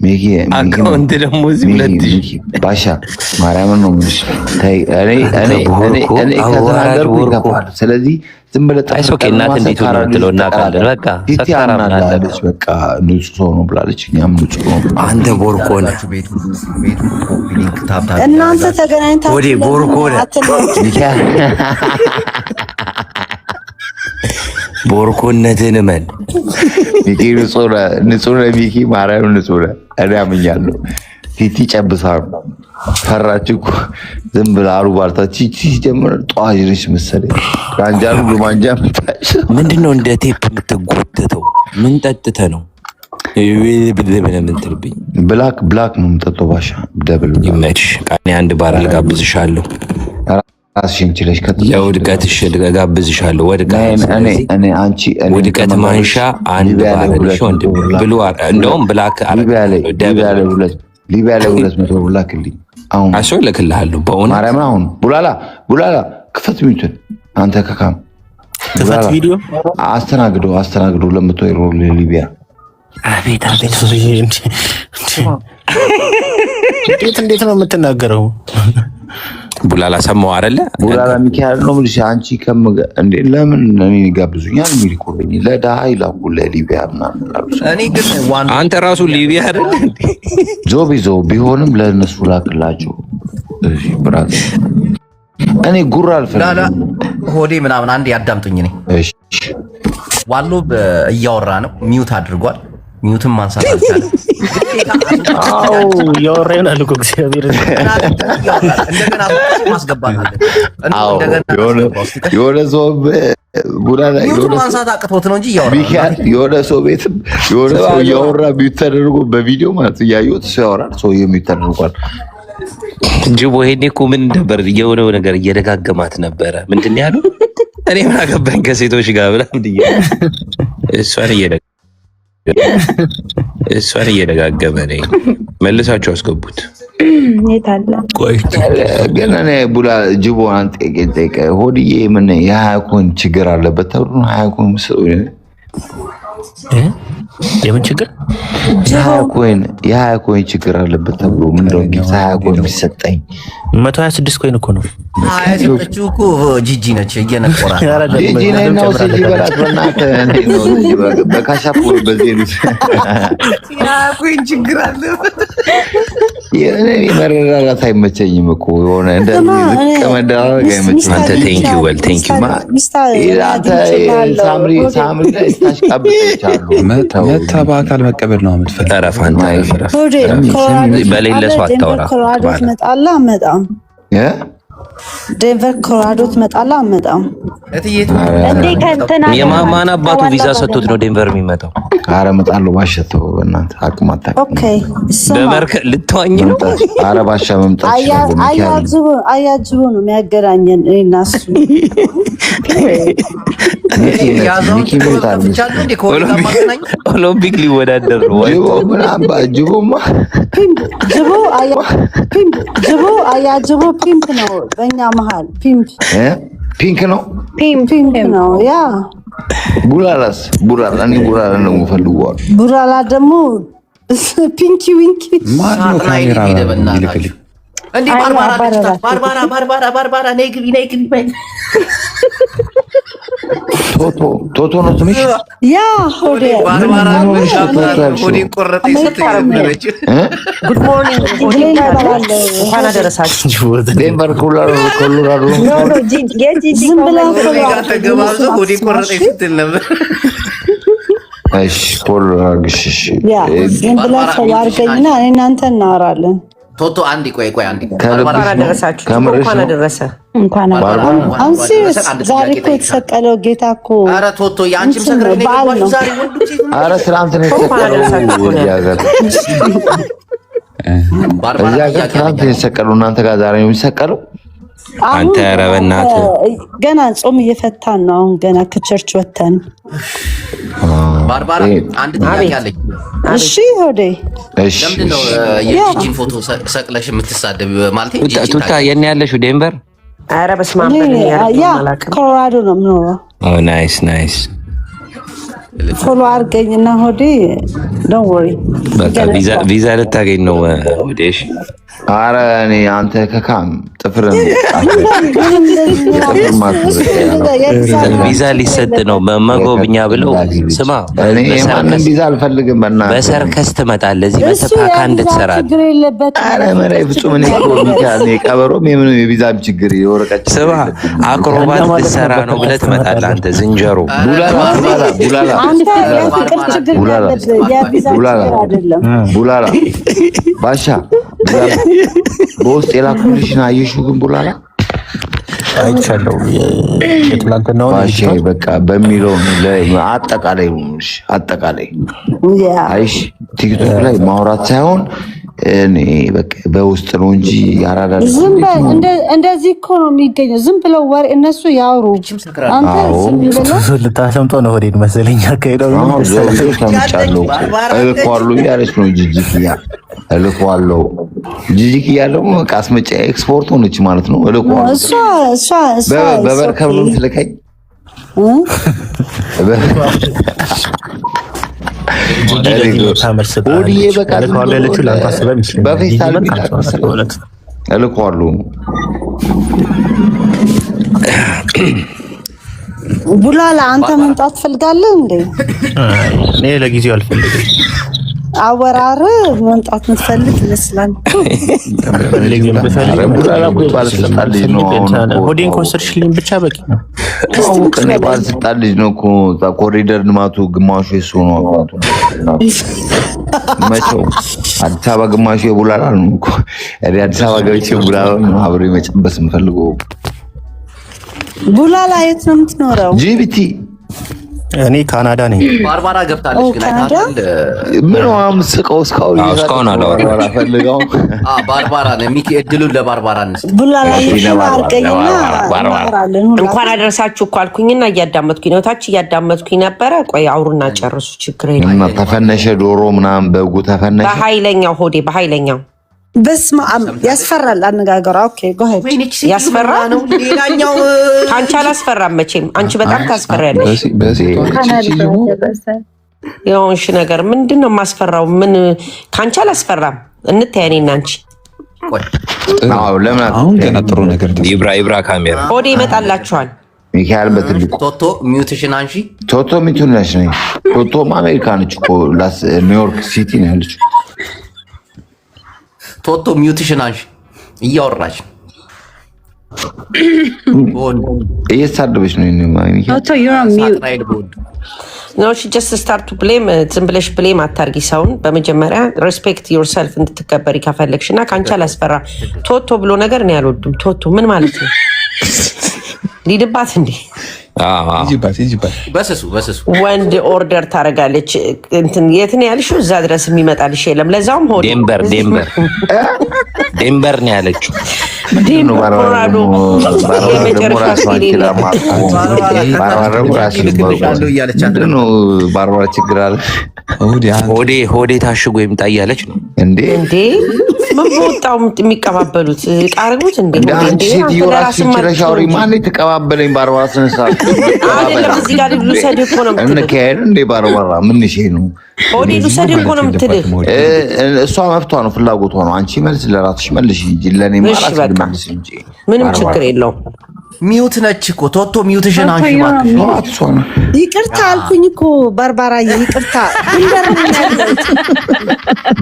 ሚኪ አካውንት ደግሞ እዚህ 2,000 ባሻ ማርያምን ነው የምልሽ። እኔ ከተናገርኩ ይከፋል። ስለዚህ ዝም ብለህ አይሶኬ እናት እንዴት ነው የምትለው? እናውቃለን። በቃ ሰካራም ናለች። በቃ ንጹህ ሰው ነው ብላለች። እኛም ንጹህ ነው። አንተ ቦርኮ ነህ። እናንተ ተገናኝታችሁ ወዴ ቦርኮ ነህ። ቦርኮነትን መን ሚኪ ንጹህ ነህ። ሚኪ ማርያምን ንጹህ ነህ። እኔ አምኛለሁ። ቲቲ ጨብሳ ነው ፈራች እኮ ዝም ብላ አሉባልታ ሲጀምር ጠዋት ነች መሰለኝ። ራንጃሉ ለማንጃ ምታሽ ምንድነው እንደ ቴፕ የምትጎተተው? ምን ጠጥተህ ነው? ምንትልብኝ ብላክ ነው የምጠጣው። ባሻ ደብል ይመችሽ። ቃኔ አንድ ባር ልጋብዝሻለሁ። ራስሽን ችለሽ ለውድቀትሽ ልጋብዝሻለሁ። ውድቀት ማንሻ አንድ ባር ብሉ። እንደውም ብላክ ሊቢያ ላይ 200 ብር ላክልኝ። አሁን አሶ ልክልሃለሁ። በእውነት ማርያም አሁን ቡላላ ክፈት ሚዩትን አንተ ከካም ክፈት ቪዲዮ አስተናግዶ 200 ዩሮ ለሊቢያ። አቤት እንዴት ነው የምትናገረው? ቡላላ ሰማው አይደለ? ቡላላ ሚካኤል ነው የምልሽ። አንቺ እንዴ ለምን እኔ ጋብዙኛል? የሚልኩልኝ ለድሃ ይላኩ ለሊቢያ ምናምን አሉ። እኔ ግን አንተ ራሱ ሊቢያ አይደለ? ዞቢዞ ቢሆንም ለእነሱ ላክላቸው። እሺ ብራት እኔ ጉራ አልፈልግም። ሆዴ ምናምን አንዴ ያዳምጡኝ። እኔ እሺ ዋሎ እያወራ ነው፣ ሚውት አድርጓል። ሚውትን ማንሳት አልቻለም። አዎ እያወራ ይሆናል እኮ እግዚአብሔር እንደገና ማስገባት አለ። የሆነ ሰው ቡራላ ሚውትን ማንሳት አቅቶት ነው እንጂ እያወራ የሆነ ሰው ቤትም የሆነ ሰው እያወራ ሚውት ተደርጎ በቪዲዮ ማለት እያየሁት ሰው ያወራል። ሰው የሚውት ተደርጓል። ጅቦ ይሄኔ እኮ ምን ነበር የሆነው ነገር እየደጋገማት ነበረ። ምንድን ነው ያለው? እኔ ምን አገባኝ ከሴቶች ጋር ብላ እሷን እየደጋገመ ነኝ። መልሳችሁ አስገቡት። ግን እኔ ቡላ ጅቦ ጠይቀ ሆድዬ ምን የ20 ኮይን ችግር አለበት ተብሎ 20 ኮይን የምን ችግር? የ20 ኮይን ችግር አለበት ተብሎ ምንድነው ጊፍት 20 ኮይን የሚሰጠኝ? 126 ኮይን እኮ ነው። ያሰጠችው እኮ ጂጂ ነች። እየነቆራት ጂጂ ነው ሲጂ በላት በእናትህ ነው በካሻፖ በዚህ ነው ኮይን ችግር አለበት። የኔ መረዳዳት አይመቸኝም እኮ የሆነ እንደዚህ ዝቅ መደራረግ አይመቸኝም። አንተ ቴንኪው ወል ቴንኪው ሳምሪ ላይ ታሽቃብቻለሁ። መታ በአካል መቀበል ነው የምትፈልገው። ተረፋን በሌለ ሰው አታወራ። ዴንቨር ኮሎራዶ ትመጣለህ? አትመጣም? የማን አባቱ ቪዛ ሰጥቶት ነው ዴንቨር የሚመጣው? ኧረ እመጣለሁ። ባሸተው በእናትህ አቅም አታውቅም። ኦኬ በመርከብ ልትዋኝ ነው? ኧረ ባሻ መምጣት አያጅቦ ነው የሚያገናኘን እኔና እሱ። ኦሎምፒክ ሊወዳደር ነው። ጅቦ አያጅቦ ፒምፕ ነው በእኛ መሀል። ፒንክ ነው ፒምፕ ነው። ያ ቡላላስ ቡላላ እኔ ቡላላ ነው የምፈልገው። ቡላላ ደግሞ ፒንኪ ዊንኪ ማነው ካሜራ ይልክልኝ? እንዴ ባርባራ ነይ ግቢ ቶቶ ነው ስምሽ? ያ ሆዴ ባርባራ ሆዴ ቆረጠ ይሰጥልኝ። ጉድ ሞርኒንግ እንኳን አደረሳችሁ። ዴንቨር ኮሎራዶ ዝም ብለን ተገባዞ ሆዴ ቆረጠ ይሰጥል ነበር። እሺ ኮሎራግሽ ዝም ብለን ሰው አድርገኝና እኔ እናንተ እናወራለን። ቶቶ አንዴ ቆይ አንዴ እንኳን አደረሳችሁ። እንኳን አደረሰ። አንቺ ዛሬ እኮ የተሰቀለው ጌታ እኮ። ኧረ ቶቶ የአንቺም ሰክረ ነው የገባሽው ዛሬ ወንዶች። ኧረ ትናንት ነው የተሰቀለው። እዚያ ጋር ትናንት የተሰቀለው እናንተ ጋር ዛሬ ነው የሚሰቀለው። አንተ ኧረ በእናትህ ገና ጾም እየፈታን ነው። አሁን ገና ከቸርች ወተን ባርባራ አንድ ጥያቄ አለኝ። እሺ ሆዴ እሺ ለምንድን ነው የጂጂን ፎቶ ሰቅለሽ የምትሳደብ? ማለት ቱታ የኔ ያለሽው ዴንቨር? ኧረ በስመ አብ ያ ኮሎራዶ ነው የምኖረው። ኦ ናይስ ናይስ። ፎሎ አድርገኝና ሆዴ ዶንት ወሪ በቃ ቪዛ ልታገኝ ነው ሆዴ። እሺ ኧረ እኔ አንተ ከካም ጥፍር ቪዛ ሊሰጥ ነው መጎብኛ ብለው። ስማ እኔ ማንም ቪዛ አልፈልግም። በሰርከስ ትመጣለህ እዚህ በተፓካ እንድትሰራለህ። ኧረ መላይ ፍጹም እኔ እኔ ቀበሮም የምን የቪዛ ችግር የወረቀት ስማ አክሮባት ልትሰራ ነው ብለህ ትመጣለህ አንተ ዝንጀሮ። ቡላላ ባሻ በውስጥ የላኩልሽን አየሽው? ግን ቡላላ አይቻለሁ። የትላንትናው ባሻ በቃ በሚለው አጠቃላይ አጠቃላይ አይሽ ቲክቶክ ላይ ማውራት ሳይሆን እኔ በቃ በውስጥ ነው እንጂ ያራዳ ዝም እንደዚህ እኮ ነው የሚገኘው። ዝም ብለው ወሬ እነሱ ያወሩ። አንተ ዝም ብለው ልታሰምጠው ነው ወዴት መሰለኝ አካሄደው ነው ሰምቻለሁ። እልኳለሁ ያለች ነው ጂጂኪያ እልኳለሁ። ጂጂኪያ ደግሞ በቃ አስመጫ ኤክስፖርት ሆነች ማለት ነው። እልኳለሁ እሷ በበርከብ ነው ትልከኝ ቡላላ አንተ መምጣት ትፈልጋለህ እንዴ? እኔ ለጊዜው አልፈልግም። አወራር መምጣት የምትፈልግ ይመስላል። ሆዴን ኮንሰርሽልኝ ብቻ በቂ ነው። እኔ ባለስልጣን ልጅ ነው እኮ ኮሪደር ልማቱ ግማሹ የሱ ነው። መቼው አዲስ አበባ ግማሹ የቡላላ ነው እኮ። እኔ አዲስ አበባ ገብቼ ቡላላ ነው አብሬ መጨበስ የምፈልገው። ቡላላ የት ነው የምትኖረው? ጂቢቲ። እኔ ካናዳ ነኝ። ባርባራ ገብታለች ግን አይታል። ምን ነው ስቀው እስካሁን አላወራም ፈልገው። ባርባራ ነው ሚኪ እድሉን ለባርባራ እንስ ቡላላ ይባርቀኝና እንኳን አደረሳችሁ እኮ አልኩኝና እያዳመጥኩኝ ነው። ታች እያዳመጥኩኝ ነበረ። ቆይ አውሩና ጨርሱ፣ ችግር የለም። እና ተፈነሸ ዶሮ ምናምን በጉ ተፈነሸ በኃይለኛው ሆዴ በኃይለኛው በስመ አብ ያስፈራል አነጋገሩ። ኦኬ ጎሄድ ያስፈራል። ሌላኛው አንቺ አላስፈራም መቼም። አንቺ በጣም ታስፈራለሽ። የሆንሽ ነገር ምንድነው የማስፈራው? ምን ካንቺ አላስፈራም። እንተያኔና አንቺ አሁን ገና ጥሩ ነገር ይብራ ካሜራ ሆዴ ይመጣላችኋል። ሚካኤል በትልቁ ቶቶ ሚውትሽን አንሺ። ቶቶ ሚቱነሽ ነኝ። ቶቶ አሜሪካ ነች እኮ ኒውዮርክ ሲቲ ነው ያለችው። ቶቶ ሚውትሽን አንሺ። እያወራች እየተሳደበች ነው። ቶቶ ኖ ሺ ጀስት ስታርት ቱ ብሌም። ዝም ብለሽ ብሌም አታርጊ ሰውን። በመጀመሪያ ሬስፔክት ዮርሰልፍ እንድትከበሪ ከፈለግሽ እና ከአንቺ አላስፈራ። ቶቶ ብሎ ነገር እኔ አልወድም። ቶቶ ምን ማለት ነው? ሊድባት እንዴ? በስሱ ወንድ ኦርደር ታደርጋለች። እንትን የት ነው ያልሽው? እዛ ድረስ የሚመጣልሽ የለም። ለዛውም ሆዴ ዴንቨር ነው ያለችው። ኮሎራዶ ባርባራ ችግር አለ። ሆዴ ታሽጎ ይምጣ እያለች ነው እንዴ? ምን በወጣው የሚቀባበሉት ቃርጉት እንዴ? ሴትዮ ራስሽ ችለሽ አውሪ። ማን የተቀባበለኝ? ባርባራ ስነሳ እዚህ ጋር ልውሰድ እኮ ነው የምትልህ። እንካሄድ እንዴ? ባርባራ ምን እሺ ነው? ሆዴ ልውሰድ እኮ ነው የምትልህ። እሷ መብቷ ነው፣ ፍላጎቷ ነው። አንቺ መልስ ለራስሽ መልሽ እንጂ ለኔ ማለት መልስ እንጂ ምንም ችግር የለውም። ሚውት ነች እኮ ቶቶ። ሚውትሽን አንሺ እባክሽ። ይቅርታ አልኩኝ እኮ ባርባራ፣ ይቅርታ።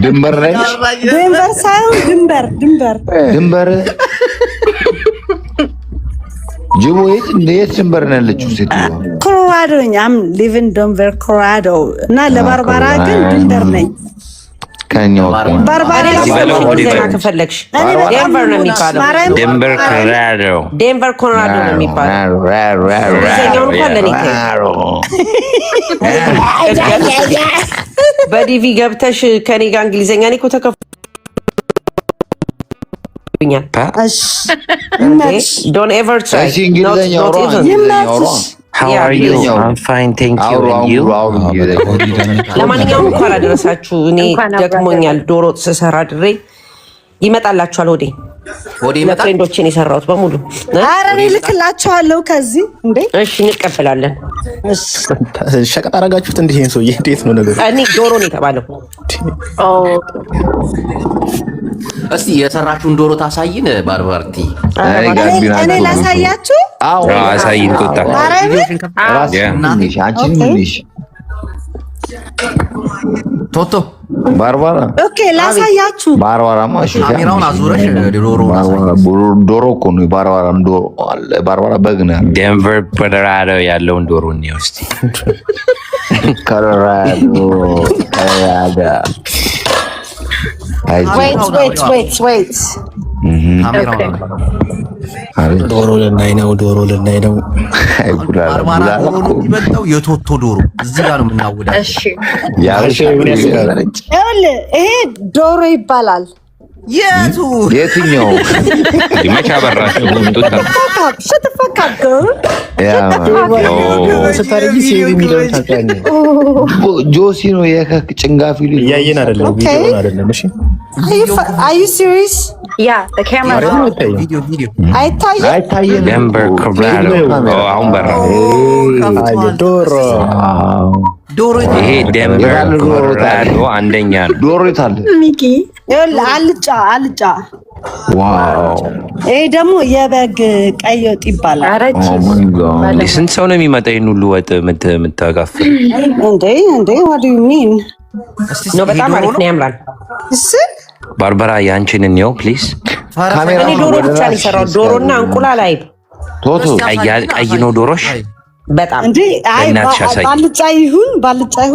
ድንበር ነች። ድንበር ሳይሆን ድንበር ጅቦ የት ድንበር ነው ያለችው ሴትዮ? ኮሎራዶ ነኝ። አም ሊቪንግ ዴንቨር ኮሎራዶ። እና ለባርባራ ግን ድንበር ነኝ። ከኛው ባርባራ ከፈለግሽ ዴንቨር ነው የሚባለው። ዴንቨር ኮሎራዶ ነው የሚባለው። እንግሊዝኛውን እንኳን ለኔ በዲቪ ገብተሽ ከኔ ጋር እንግሊዝኛ እኔ እኮ ይሉኛል። ዶንት ኤቨር ትራይ ለማንኛውም እንኳን አደረሳችሁ። እኔ ደክሞኛል። ዶሮ ስሰራ ድሬ ይመጣላችኋል። ወዴ ፍሬንዶችን የሰራሁት በሙሉ ኧረ እኔ ልክላችኋለሁ ከዚህ እንዴ። እሺ እንቀበላለን። ሸቀጥ አደረጋችሁት እንዴ? ይሄን ሰውዬ እንዴት ነው ነገሩ? እኔ ዶሮ ነው የተባለው። እስቲ የሰራችሁን ዶሮ ታሳይን ባርባርቲ። እኔ ላሳያችሁ። አሳይን ቁጣ ቶቶ ባርባራ ኦኬ፣ ላሳያችሁ። ባርባራ ማሽ ካሜራውን አዙረሽ ዶሮ እኮ ነው። ባርባራም ዶሮ አለ። ባርባራ በግ ነው። ዴንቨር ኮሎራዶ ያለውን ዶሮ ነው እስቲ። ኮሎራዶ wait ዶሮ ልናይ ነው። ባርባራ ዶሮ ነው የሚበልጠው የቶቶ ዶሮ እዚህ ጋር ነው የምናወዳው። እሺ ይሄ ዶሮ ይባላል። የትኛው ዲማቻ አበራችሁ ጡታ ጆሲ ነው የከክ ጭንጋፊ ልጅ እያየን አይደለም፣ ቪዲዮ አይደለም። እሺ are you serious? Yeah, the camera. አይታየም። ዴንቨር ኮሎራዶ አሁን በራ ዶሮ ይሄ ዴንቨር ኮሎራዶ አንደኛ ነው። ዶሮ ይታል ሚኪ አልጫ ዋው። ይሄ ደግሞ የበግ ቀይ ወጥ ይባላል። ስንት ሰው ነው የሚመጣ ይሄን ሁሉ ወጥ የምታጋፍል እንዴ what do you mean? ነው በጣም አሪፍ ነው፣ ያምራል። ባርባራ ያንቺን ነው ፕሊዝ። እኔ ዶሮ ብቻ ነው የሰራው። ዶሮና እንቁላል አይብ ቶቶ ቀይ ነው ዶሮሽ በጣም እንዴ። አይ ባልጫ ይሁን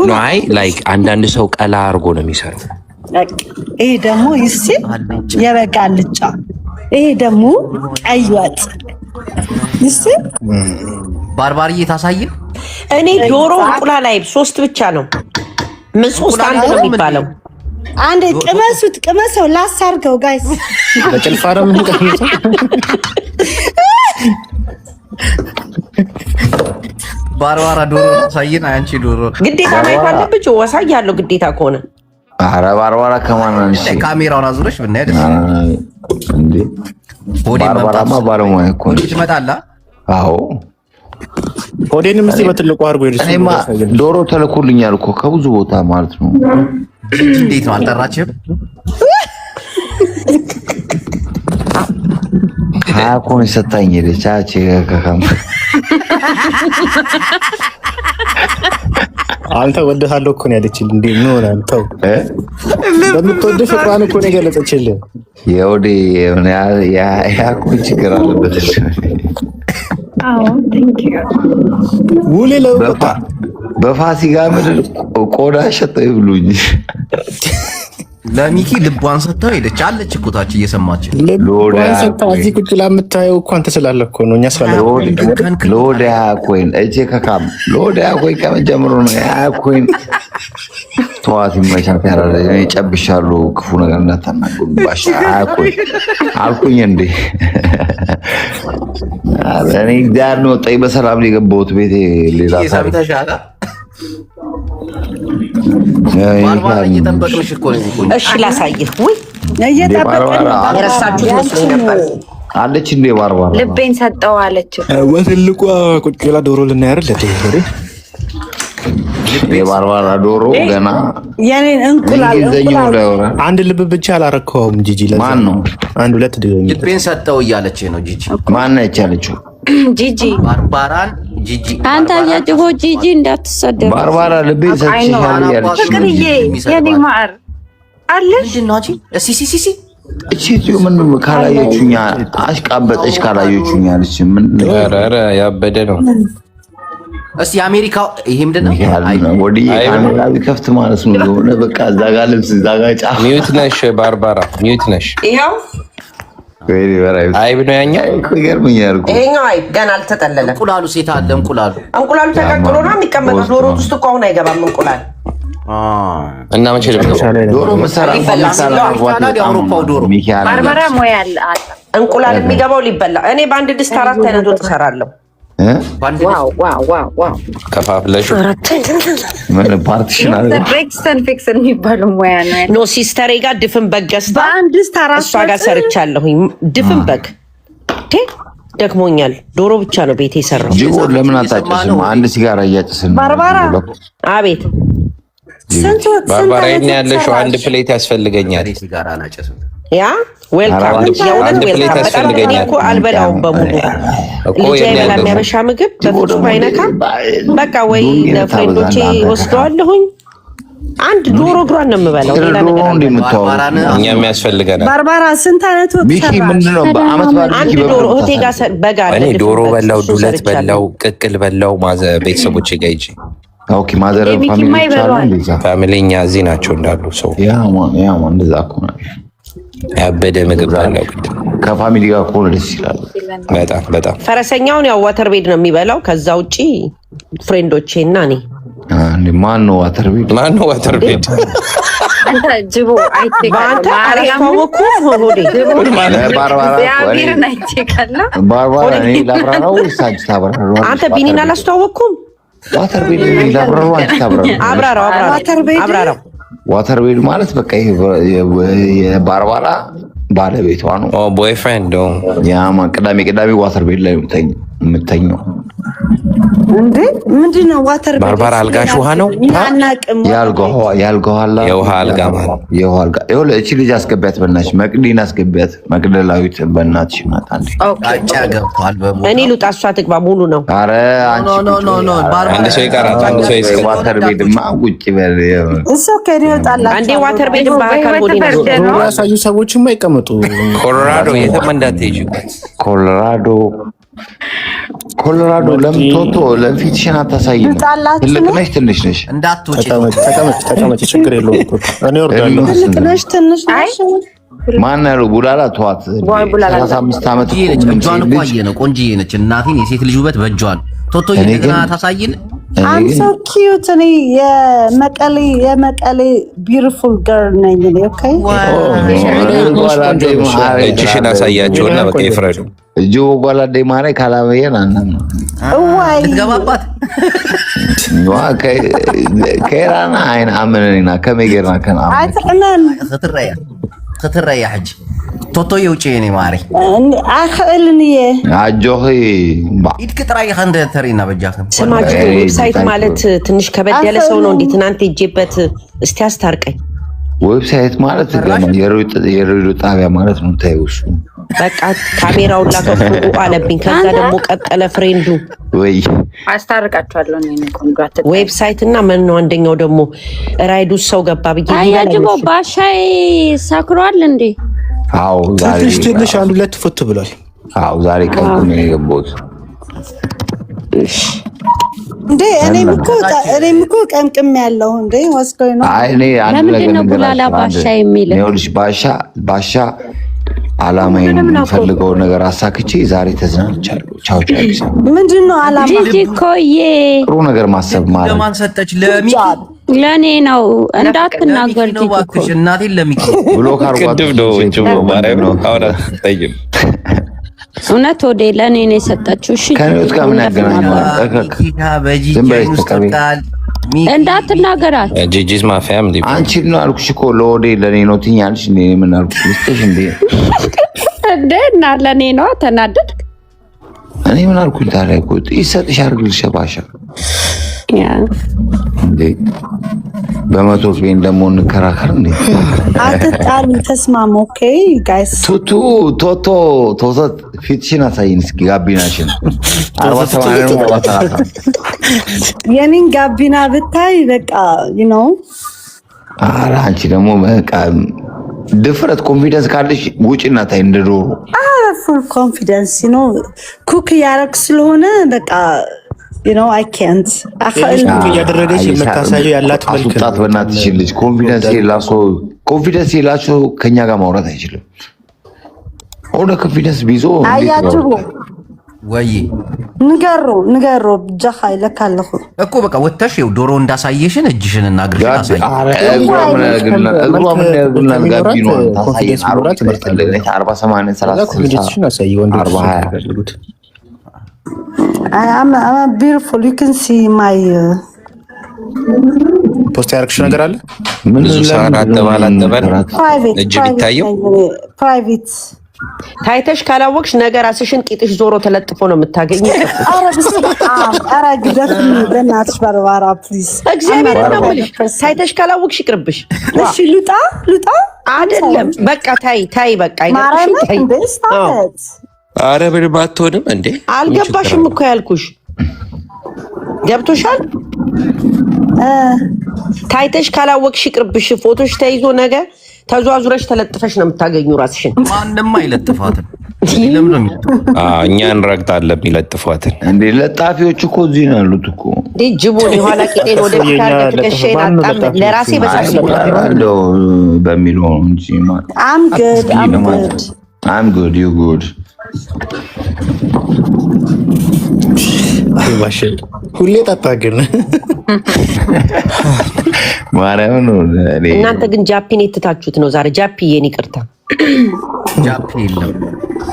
ነው። አይ ላይክ አንዳንድ ሰው ቀላ አድርጎ ነው የሚሰራው። ይሄ ደግሞ ይሲ የበግ አልጫ፣ ይሄ ደግሞ ቀይ ወጥ ይሲ። ባርባሪ ታሳየ። እኔ ዶሮ እንቁላል አይብ 3 ብቻ ነው። ምን 3 አንድ ነው የሚባለው? አንዴ ቅመሰው ላሳርገው ጋይስ። በጭልፋ ነው የምንቀምሰው። ባርባራ ዶሮ ታሳየን። አንቺ ዶሮ ግዴታ ማየት አለብሽ። ወሳያለሁ ግዴታ ከሆነ። ኧረ ባርባራ ከማን አንቺ ካሜራውን አዙረሽ ብናይ ደስ እንዴ። ባርባራማ ባለሙያ እኮ ነው። ትመጣለህ? አዎ ሆዴንም እስቲ በትልቁ አድርጎ ይልስ። እኔማ ዶሮ ተልኮልኛል እኮ ከብዙ ቦታ ማለት ነው። እንዴት ነው አልጠራችም? ኮን ሰጣኝ ሄደች። አቼ ከካም አንተ ወደሃለሁ እኮ ነው ያለችልህ። እንዴ ምን ሆነ አንተው በምትወደው ፍቅሯን እኮ ነው የገለጸችልህ። የወዴ ያ ኮን ችግር አለበት። ውሌ ለውጣ በፋሲካ ምድር ቆዳ ሸጠው ይብሉኝ። ለሚኪ ልቧን ሰጥተው ሄደች አለች እኮ ታች እየሰማች ልቧን ሰጥተው እዚህ ቁጭ ብላ የምታየው እኮ አንተ ስላለ እኮ ነው። እኛ ስላለ ሎዲያ ኮይን እጄ ከካም ሎዲያ ኮይን ከመጀመሩ ነው ያ ኮይን ተዋት ይመቻት ያራለ እኔ ጨብሻለሁ። ክፉ ነገር እንዳታናገሩ ባሻ ኮይን አልኩኝ እንዴ። እኔ ዳር ነው ጠይ በሰላም የገባሁት ቤቴ ሌላ ታሪክ እሺ ላሳይህ። ወይ የረሳችሁት መስሎኝ ነበር። አለች እንዴ ባርባራ ልቤን ሰጠው አለች። ወትልቋ ቁጭ ብላ ዶሮ ልናይ አይደል? የባርባራ ዶሮ ገና የኔን እንቁላል አንድ ልብ ብቻ አላረከውም። ጂጂ ለዛ ማን ነው አንድ ሁለት ድገኝ። ልቤን ሰጠው እያለች ነው ጂጂ። ማን ነች ያለችው? ጂጂ ባርባራን ጂጂ አንተ ያጅቦ ጂጂ እንዳትሰደብ። ባርባራ ልቤን ሰጥሻል ያለች ፍቅርዬ የኔ ማር አለሽ ምንድነው? ሲሲሲሲ እቺ ምን ካላየችኛ አሽቃበጠች። ካላየችኛ አለች ምን ኧረ ያበደ ነው። እስቲ አሜሪካ ይሄ ምንድነው? ወዲህ ካሜራ ቢከፍት ማለት ነው የሆነ በቃ እዛ ጋር ልብስ እዛ ጋር ጫፍ ሚዩት ነሽ ባርባራ ሚዩት ነሽ። ይሄው አይብ ነው ያኛ እኮ ይገርምኛል እኮ ይሄኛው አይብ ገና አልተጠለለም። እንቁላሉ ሴት አለ። እንቁላሉ ተቀቅሎ ነው የሚቀመጠው። ዶሮ ውስጥ እኮ አሁን አይገባም እንቁላል። እና መቼ ዶሮ መሰራ የአውሮፓው ዶሮ ባርበራ ሞያ አለ እንቁላል የሚገባው ሊበላ። እኔ በአንድ ድስት 4 አይነት ወጥ እሰራለሁ። ከፋፍለሽ ምን ፓርቲሽን አለ ብሬክስተን ፊክስን የሚባለው ሙያ ነው ያለው። ኖ ሲስተሬ ጋር ድፍን በግ ገዝታ በአንድ ድስት 4 እሷ ጋር ሰርቻለሁኝ። ድፍን በግ ደክሞኛል። ዶሮ ብቻ ነው ቤቴ የሰራው። ጅቦ ለምን አታጨስም? አንድ ሲጋራ እያጨስን ባርባራ አቤት ባርባራ እኔ ያለሽው አንድ ፕሌት ያስፈልገኛል። ሲጋራ አላጨስም። ያ ዌልካም አንድ ፕሌት ያስፈልገኛል እኮ አልበላውም በሙሉ ልጅ አይበላም። ያበሻ ምግብ በፍጹም አይነካም። በቃ ወይ ለፍሬንዶቼ ወስደዋለሁኝ። አንድ ዶሮ እግሯን ነው የምበላው። ሌላ ነገር እኛ የሚያስፈልገናል። ባርባራ ስንት አይነት ወጥ ቢኪ ምንድነው በአመት ባል አንድ ዶሮ እህቴ ጋር በጋ እኔ ዶሮ በላው፣ ዱለት በላው፣ ቅቅል በላው ቤተሰቦቼ ጋር ሂጅ። ኦኬ ማዘር ፋሚሊ እኛ እዚህ ናቸው እንዳሉ ሰው ያ እንደዛ ከሆነ ያበደ ምግብ በላው። ከፋሚሊ ጋር ከሆነ ደስ ይላል በጣም በጣም። ፈረሰኛውን ያው ዋተር ቤድ ነው የሚበላው። ከዛ ውጪ ፍሬንዶቼ እና እኔ ማን ነው ዋተር ቤድ? ማን ነው ዋተር ቤድ? አንተ ጅቦ አይቴካ ባንተ አላስተዋወኩ ሆዴ ባርባራ እኔ ላብራራው ሳጅ ታብራራው። አንተ ቢኒን አላስተዋወኩም። ዋተር ቤድ ላብራራው አንቺ ታብራራው። አብራራው ዋተር ቤድ ማለት በቃ ይሄ የባርባራ ባለቤቷ ነው። ቦይፍሬንድ ነው። ያማ ቅዳሜ ዋተር ቤድ ላይ የምተኛው እንዴ? ምንድነው ዋተር ቤድ? ባርባራ አልጋሽ ውሃ ነው። ያልጋው የውሃ አልጋ ማለት የውሃ አልጋ። ይኸውልህ እቺ ልጅ አስገቢያት በእናትሽ፣ መቅዲን አስገቢያት። መቅደላዊት በእናትሽ ናት። ቃጫ ገብቷል በሙሉ። እኔ ልውጣ፣ እሷ ትግባ። ሙሉ ነው። ኧረ አንቺ አንድ ሰው ይቀራል። አንድ ሰው ይቀራል። ዋተር ቤድማ ቁጭ በል እሱ ከኔ ይወጣላችሁ። አንዴ ዋተር ቤድ በአካል ሆዴ ነው ያሳዩ ሰዎችማ ይቀመጡ። ኮሎራዶ የተመንዳት ሄጅበት ኮሎራዶ ለምን ቶቶ ለፊትሽን አታሳይም? ትልቅ ነሽ ትንሽ ነሽ? እንዳትወጪ ተቀመጭ፣ ችግር የለውም እኮ እኔ ወርዳለሁ። ትልቅ ነሽ ትንሽ ነሽ? ማን ያለው ቡላላ ተዋት። 35 ዓመት እጇን እኮ አየነው። ቆንጆዬ ነች። እናቴን የሴት ልጅ ውበት በእጇን ቶቶ እንደገና ታሳይን። I'm so cute እኔ የመቀሌ beautiful girl ነኝ እኔ። ኦኬ እጅሽን አሳያቸውና በቃ ይፍረዱ። እጁ ጓላዴ ማሬ ካላበየን አናም ወይ ልትገባባት ከራና አይን አመነና ከመገርና ከና አይተናን ክትረያ ሐጅ ቶቶ የውጪ የኔ ማሪ አኸልንዬ አጆኺ ኢድክ ጥራይ ኸንደ ተሪና በጃኸም ስማችሁ ዌብሳይት ማለት ትንሽ ከበድ ያለ ሰው ነው እንዴ? ትናንት ሄጄበት እስቲ አስታርቀኝ። ዌብሳይት ማለት የሬዲዮ ጣቢያ ማለት ነው። ታዩሽ በቃ ካሜራውን ላከፍኩ አለብኝ። ከዛ ደግሞ ቀጠለ ፍሬንዱ ወይ አስታርቃችኋለሁ ነው ኮንግራት ዌብሳይት እና ምን ነው አንደኛው ደግሞ ራይዱ ሰው ገባ ብዬ አያጅቦ ባሻይ ሰክሯል እንዴ? አው ዛሬ ትንሽ አንድ ሁለት ፎቶ ብሏል። አው ዛሬ ቀንኩ ነው የገባሁት እንዴ። እኔም እኮ ቀምቅም ያለው እንዴ ወስዶኝ ነው። አይ እኔ አንድ ነገር ነው ቡላላ ባሻ የሚል ይኸውልሽ፣ ባሻ አላማዬን የምፈልገው ነገር አሳክቼ ዛሬ ተዝናንቻለሁ። ቻው ቻው። ምንድነው አላማ? ጂጂ ኮዬ ጥሩ ነገር ማሰብ ማለት ለማን ሰጠች? ለሚኪ ለኔ ነው እንዳትናገር ጂጂ እባክሽ። እናቴን ለሚኪ ብሎ ካርጓት ነው እንጂ ማርያም ነው። አሁን አትጠይም። እውነት ወዴ ለኔ ነው የሰጠችው። እሺ ከኔት ጋር ምን ያገናኛል? በጂጂ ውስጥ ቃል እንዳትናገራት። ጂጂስ ማ ፋሚሊ አንቺ ነው አልኩሽ እኮ ለወዴ ለኔ ነው ትኛለሽ እንዴ? ምን አልኩሽ? ልስጥሽ እንዴ? እንዴ እና ለኔ ነው ተናደድክ? እኔ ምን አልኩኝ ታዲያ? እኮ ይሰጥሽ አርግልሽ ባሻ ያ እንዴ በመቶ ፔን ደግሞ እንከራከር እንዴ? አትጣሉ፣ ተስማሙ። ኦኬ ጋይስ። ቶቶ ፊትሽን አሳይን እስኪ ጋቢናሽን 47 ነው ባታታ የኔን ጋቢና ብታይ በቃ you know ኧረ አንቺ ደግሞ በቃ ድፍረት ኮንፊደንስ ካለሽ ውጪና ታይ እንደ ዶሮ full confidence you know ኩክ ያረክ ስለሆነ በቃ you know I can't ያደረገች የምታሳየው ያላት መልክ ነው። አጣጥ በእናትሽ ልጅ ኮንፊደንስ የላቸው ከኛ ጋር ማውራት አይችልም። ሆነ ኮንፊደንስ ቢዞ አያጅቡ ወይ ንገሮ ጃኻ ይለካለኹ እኮ በቃ ወተሽ ይው ዶሮ እንዳሳየሽን እጅሽን እና እግርሽን አሳይ። I'm beautiful. You can see my ፖስት ያርክሽ ነገር አለ ብዙ ሰዓት አጠባላጠበል እጅ ቢታየው ፕራይቬት ታይተሽ ካላወቅሽ ነገር ራስሽን ቂጥሽ ዞሮ ተለጥፎ ነው የምታገኝ። ኧረ ግደፍኝ በእናትሽ ባርባራ ፕሊዝ። እግዚአብሔር ነው የምልሽ። ታይተሽ ካላወቅሽ ይቅርብሽ። እሺ ልውጣ አይደለም በቃ ታይ በቃ አይደለም። አረ ምንም አትሆንም እንዴ። አልገባሽም እኮ ያልኩሽ ገብቶሻል። ታይተሽ ካላወቅሽ ይቅርብሽ። ፎቶሽ ተይዞ ነገ ተዟዙረሽ ተለጥፈሽ ነው የምታገኙ ራስሽን። ማንንም አይለጥፋትም። ለምን ነው የሚለጥፋት? እኛ እንረግጣለን የሚለጥፏትን። እንዴ ለጣፊዎች እኮ እዚህ ነው ያሉት እኮ። እንዴ ጅቦን የኋላ ቂጤን ወደ ፊት አድርገሽ ትከሻዬን አጣም ለራሴ በሳለው በሚለው እንጂ ማለት I'm good you good ማሽን ሁሌ ታታገነ ማርያም ነው። እናንተ ግን ጃፒን የትታችሁት ነው ዛሬ። ጃፒ የኔ ይቅርታ ጃፒ የለም።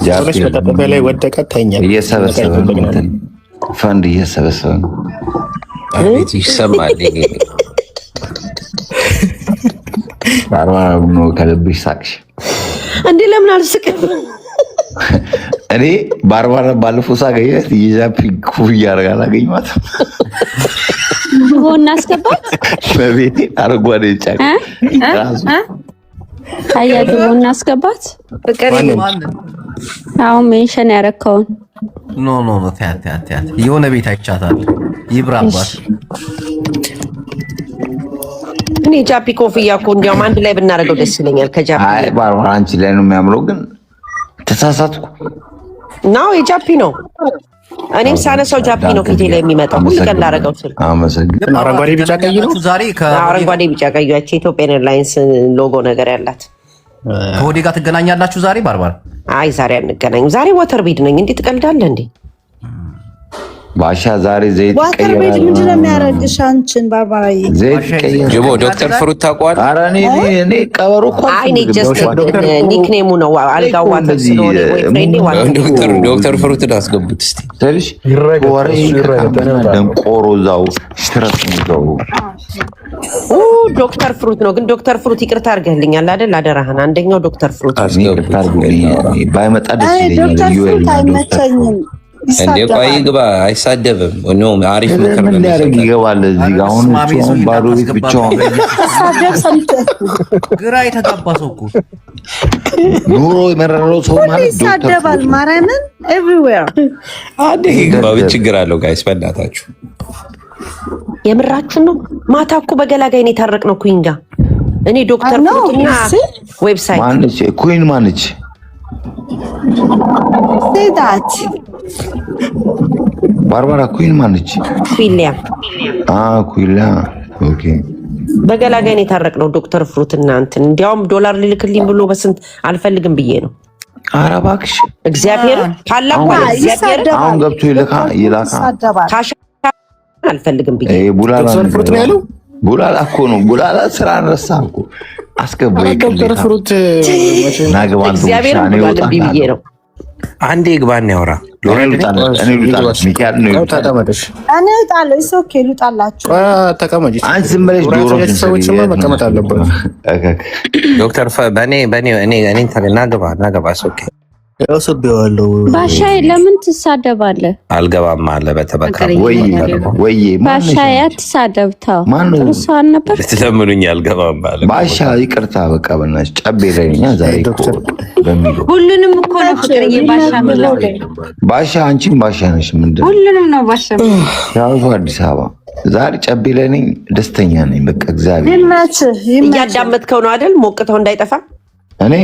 ጃፒ በተጠበ ላይ ወደቀ ተኛ እየሰበሰበ ፈንድ እየሰበሰበ አቤት ይሰማል። ባርባራ ነው ከልብሽ ሳቅሽ እንዴ? ለምን አልስቅም? እኔ ባርባራ ባለፈው ሳገኘት የጃፒ ኩፍያ አድርጋ አላገኘኋትም። ሆና አስገባት በቤቴ አረጓዴ ጫቅ ታያጅ ሆና አስገባት ፍቅር አሁን ሜንሽን ያረከውን ኖ ታያት የሆነ ቤት አይቻታል። ይብራባት እኔ ጃፒ ኮፍያ እኮ እንዲያውም አንድ ላይ ብናደርገው ደስ ይለኛል ከጃፒ። አይ ባርባራ አንቺ ላይ ነው የሚያምረው ግን ተሳሳትኩ። ናው የጃፒ ነው። እኔም ሳነሳው ጃፒ ነው ፊቴ ላይ የሚመጣው። ሁሉ ቀን ላደርገው ስል አመሰግናለሁ። አረንጓዴ ቢጫ ቀይ ነው ዛሬ አረንጓዴ ቢጫ ቀይ ያቺ ኢትዮጵያን ኤርላይንስ ሎጎ ነገር ያላት ከወዴ ጋር ትገናኛላችሁ ዛሬ? ባርባራ አይ ዛሬ አንገናኝም። ዛሬ ወተር ቤድ ነኝ። እንዴ ትቀልዳለህ እንዴ? ባሻ ዛሬ ዘይት ዋተር ቤድ ምንድን ነው የሚያደርግሽ አንቺን? ባርባራዬ ዘይት ቀይራል። ጅቦ ዶክተር ፍሩት ታውቀዋለህ? ኧረ እኔ ቀበሮ እኮ አይ እኔ ጀስት ኒክኔሙ ነው። አልጋው ዋተር ስለሆነ ወይ ፍሬንዴ ዋተር ዶክተር ፍሩትን አስገቡት እስቲ። ትንሽ ወሬ ደንቆሮ እዛው ስትረስ ነው። ዶክተር ፍሩት ነው ግን ዶክተር ፍሩት ይቅርታ አድርገልኛል አይደል? አደራህን አንደኛው ዶክተር ፍሩት ይቅርታ አድርገልኝ። ባይመጣ ደስ ይለኛል። ዶክተር ፍሩት አይመቸኝም። እንዴ ቆይ ግባ። አይሳደብም። ኖ አሪፍ ምክር ነው። ምን ያደርግ ይገባል እዚህ ጋር አሁን ባዶ ቤት ብቻውን ሳደብ ሰምተህ ግራ የተጋባ ሰው እኮ ኑሮ የመረረው ሰው ማለት ይሳደባል። ማርያምን ኤቭሪዌር አንዴ ግባ። ችግር አለው ጋይስ በእናታችሁ የምራችሁ ነው። ማታ እኮ በገላጋይ ነው የታረቅነው ኩዊን ጋር እኔ ዶክተር ፍሩትና ዌብሳይት ማነች ኩዊን ማነች? ሴታት ባርባራ ኩዊን ማነች? ኩዊሊያ ኩዊሊያ ኦኬ። በገላጋይ ነው የታረቅነው ዶክተር ፍሩትና እንትን እንዲያውም $1 ሊልክልኝ ብሎ በስንት አልፈልግም ብዬ ነው። ኧረ እባክሽ እግዚአብሔር ካላቋ እግዚአብሔር አሁን ገብቶ ይላካ ካሽ አልፈልግም ብዬ ዶክተር ፍሩት ነው ያለው። ቡላላ እኮ ነው። ቡላላ ስራ ረሳ እኮ አስገባኝ። ዶክተር ፍሩት ናግባን እግዚአብሔር ቡላላ ብዬ ነው። አንዴ ግባና ያወራ እኔ ዝም ብለሽ ዶሮ መቀመጥ አለበት። ዶክተር በኔ ናግባ ኦኬ ያሰብየዋለሁ። ባሻዬ ለምን ትሳደባለህ? አልገባም አለ በተበካ ወይ ባሻዬ አትሳደብ። ተው እሷን ነበር ትለምኑኝ። አልገባም አለ ባሻ ይቅርታ በቃ በእናትሽ ጨቤ ላይ ነኝ ዛሬ እኮ በሚለው ሁሉንም እኮ ነው ፍቅርዬ ባሻ ነው። ባሻ አንቺም ባሻ ነሽ። ምንድን ሁሉንም ነው ባሻ ያው አዲስ አበባ ዛሬ ጨቤ ላይ ነኝ። ደስተኛ ነኝ በቃ እግዚአብሔር እያዳመጥከው ነው አይደል? ሞቅተው እንዳይጠፋ እኔ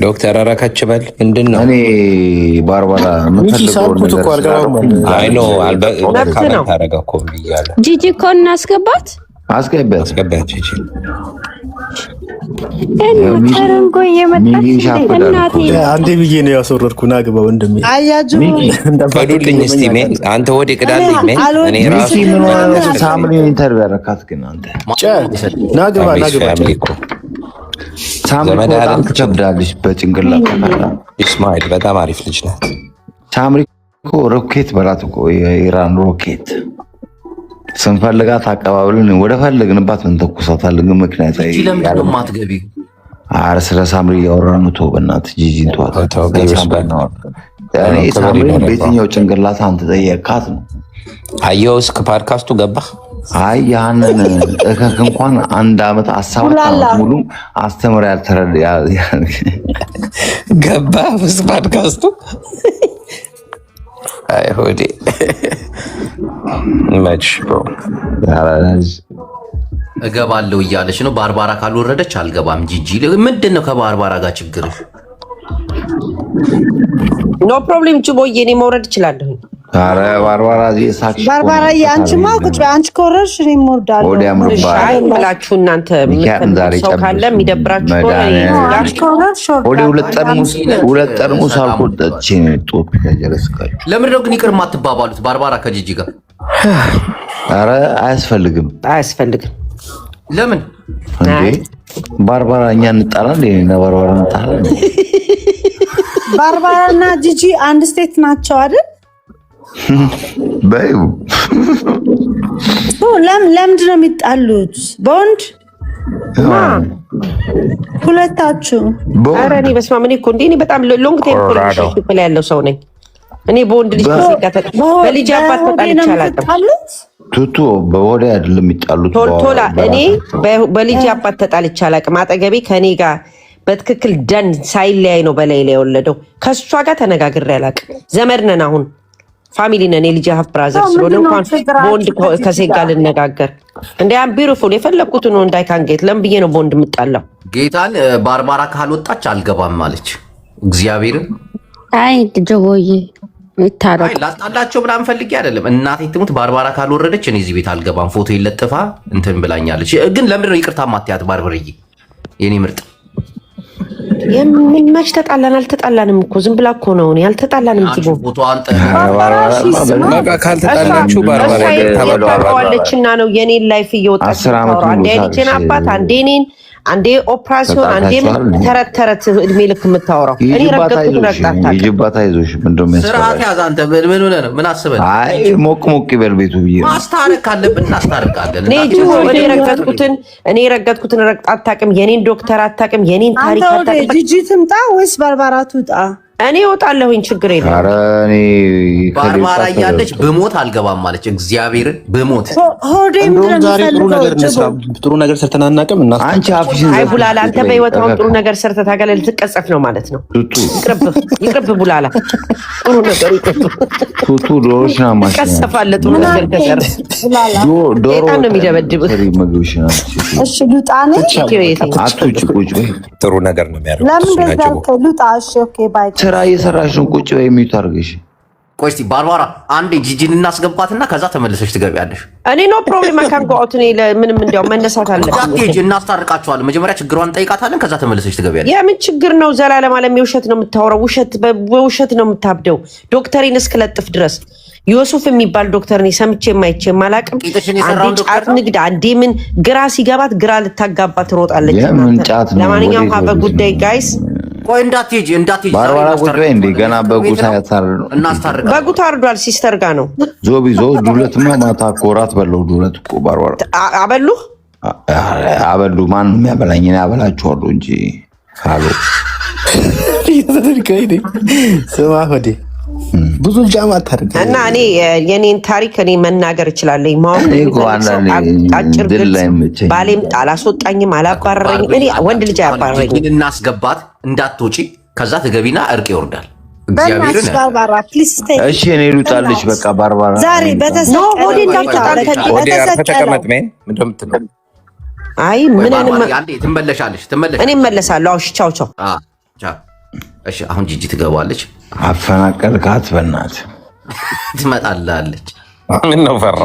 ዶክተር አራካች በል ምንድን ነው? እኔ ባርባራ ጂጂ እኮ እናስገባት። አስገቢያት ጂጂ አንዴ ብዬ ነው ያስወረድኩ። ና ግባ ወንድሜ። አያጁ ፈዱልኝ እስቲ ሜል አንተ ወደ ቅዳልኝ ሜል እኔ ራሱ ሳምሪ ኢንተርቪው ያረካት ግን አንተ ና ግባ ሳምሪ በጣም ትከብዳለች በጭንቅላት ኢስማኤል በጣም አሪፍ ልጅ ናት። ሳምሪ እኮ ሮኬት በላት እኮ የኢራን ሮኬት ስንፈልጋት አቀባብልን ወደ ፈለግንባት እንተኩሳታለን። ግን ምክንያት ለምንድነው የማትገቢው? ኧረ ስለ ሳምሪ እያወራን ነው። ተው በእናትህ ጂጂን ተዋት። ሳምሪ በየትኛው ጭንቅላት አንተ ጠየካት ነው? አየው እስከ ፓድካስቱ ገባህ? አይ ያንን እከክ እንኳን 1 ዓመት 7 ዓመት ሙሉ አስተምር ያልተረዳ ገባህ እስከ ፓድካስቱ አይሆዴ መች እገባለሁ እያለች ነው። ባርባራ ካልወረደች አልገባም። ጂጂ ምንድን ነው ከባርባራ ጋር ችግርሽ? ኖ ፕሮብሌም ጅቦዬ፣ እኔ መውረድ እችላለሁ። ኧረ ባርባራ ሳክሽ ባርባራ አንቺማ ቁጭ በይ። አንቺ ከወረድሽ እኔም እወርዳለሁ። ወዲያ ሻይ ብላችሁ እናንተ ሰው ካለ የሚደብራችሁ ወደ 2 ጠርሙስ አልኮል ጠጥቼ ነው የወጣሁት ከጀለስካችሁ። ለምንድን ነው ግን ይቅር የማትባባሉት ባርባራ ከጂጂ ጋር? ኧረ አያስፈልግም። ለምን እንዴ? ባርባራ እኛ እንጣላ እንዴ? ባርባራ እንጣላ እንዴ? ባርባራና ጂጂ አንድ ስቴት ናቸው አይደል? በዩ ለምንድን ነው የሚጣሉት? በወንድ ሁለታችሁ? ኧረ እኔ በስመ አብ። እኔ እኮ እንደ እኔ በጣም ሎንግ ቴም ሪሌሽንሺፕ ላይ ያለው ሰው ነኝ እኔ። በወንድ ልጅ በልጅ አባት ተጣልቼ አላውቅም። ቱቱ በወደ አይደለም የሚጣሉት። ቶልቶላ እኔ በልጅ አባት ተጣልቼ አላውቅም። አጠገቤ ከኔ ጋር በትክክል ደን ሳይለያይ ነው በላይ ላይ የወለደው። ከሷ ጋር ተነጋግሬ አላውቅም። ዘመድ ነን አሁን ፋሚሊ ነን። የልጅ ሀፍ ብራዘር ስለሆነ እንኳን በወንድ ከሴት ጋር ልነጋገር እንደ አም ቢዩቲፉል የፈለኩትን ወንድ አይካንጌት ለምን ብዬ ነው በወንድ የምጣላው? ጌታን ባርባራ ካልወጣች አልገባም ማለች። እግዚአብሔርን አይ ጆቦዬ ይታረቅ ላጣላቸው ምናምን ፈልጌ አይደለም። እናቴ ትሙት ባርባራ ካልወረደች እኔ እዚህ ቤት አልገባም። ፎቶ ይለጥፋ እንትን ብላኛለች። ግን ለምንድን ነው ይቅርታ ማትያት ባርበርዬ? የኔ ምርጥ የምን መች ተጣላን? አልተጣላንም እኮ ዝም ብላ እኮ ነው። እኔ አልተጣላንም። ጅቦ ካልተጣላችሁ ባርባራ ታባባለችና ነው የኔን ላይፍ እየወጣች ታወራ። አንዴ ልጄን አባት አንዴ እኔን አንዴ ኦፕራሲዮን አንዴ ተረት እድሜ ልክ የምታወራው እኔ ረገጥኩት ረግጣታ ይጅባታ ይዞሽ ምንድነው ስርዓት ያዝ አንተ። ምን ሆነ ነው? ምን አስበህ? አይ ሞቅ ይበል ቤቱ ብዬ ማስታረቅ ካለብን እናስታርቃለን። እኔ ረገጥኩትን ረግጣ አታውቅም። የኔን ዶክተር አታውቅም። የኔን ታሪክ አታውቅም። ጂጂ ትምጣ ወይስ ባርባራ ትውጣ? እኔ እወጣለሁኝ፣ ችግር የለም። ኧረ እኔ ባርባራ እያለች ብሞት አልገባም ማለች። እግዚአብሔር ብሞት ዛሬ ጥሩ ነገር ሰርተን አናውቅም። አንቺ አፍሽን አይ ቡላላ፣ አንተ በህይወት አሁን ጥሩ ነገር ሰርተህ ታገለል ልትቀጸፍ ነው ማለት ነው። ይቅርብ ቡላላ፣ ጥሩ ነገር ይቅርብ። ቱቱ ዶሮሽና ማሽ ቀጸፋለ ጥሩ ነገር ከሰር ዶሮ ነው የሚደበድብህ። እሺ ሉጣኔ አትውጭ ቁጭ በይ። ጥሩ ነገር ነው የሚያደርገው። ለምን እንደዛ ሉጣ? እሺ ኦኬ ባይ። ስራ እየሰራሽ ነው። ቁጭ በይ የሚዩት አድርገሽ። ቆይ እስቲ ባርባራ አንዴ ጂጂን እናስገባትና ከዛ ተመልሰሽ ትገቢያለሽ። እኔ ኖ ፕሮብሌም አካንጎ አውት እኔ ምንም እንዲያው መነሳት አለብኝ። ጂጂ እናስታርቃቸዋለን። መጀመሪያ ችግሯን እንጠይቃታለን። ከዛ ተመልሰሽ ትገቢያለሽ። የምን ችግር ነው? ዘላለም ዓለም የውሸት ነው የምታወራው። በውሸት ነው የምታብደው። ዶክተሪን እስክለጥፍ ድረስ ዮሱፍ የሚባል ዶክተር እኔ ሰምቼ የማይቼ ማላቅም። አንዴ ጫት ንግድ፣ አንዴ ምን ግራ ሲገባት ግራ ልታጋባ ትሮጣለች። ለማንኛውም ሀበ ጉዳይ ጋይስ ቆይ እንዳትሄጂ ባርባራ ቁጭ በይ። እንደ ገና በጉ ሳያታርዱ እናስታርቃለን። በጉ ታርዷል። ሲስተር ጋር ነው ዞ ዱለትማ ማታ እኮ እራት በለው። ዱለት እኮ ባርባራ አበሉ። ማን የሚያበላኝ? እኔ አበላችኋለሁ እንጂ ካሉ ስማ ሆዴ ብዙ ጃማ አታርግ እና እኔ የኔን ታሪክ እኔ መናገር እችላለሁ። አጭር ግልጽ ባሌም አላስወጣኝም፣ አላባረረኝም። እኔ ወንድ ልጅ አያባረረኝም። ግን እናስገባት እንዳትወጪ፣ ከዛ ትገቢና እርቅ ይወርዳል። እግዚአብሔርን እሺ እኔ ልውጣልሽ። በቃ ባርባራ ዛሬ አይ ምን ትመለሻለሽ? እኔ እመለሳለሁ። እሺ ቻው ቻው። እሺ አሁን ጂጂ ትገባለች። አፈናቀልካት በእናትህ ትመጣላለች። ምን ነው ፈራ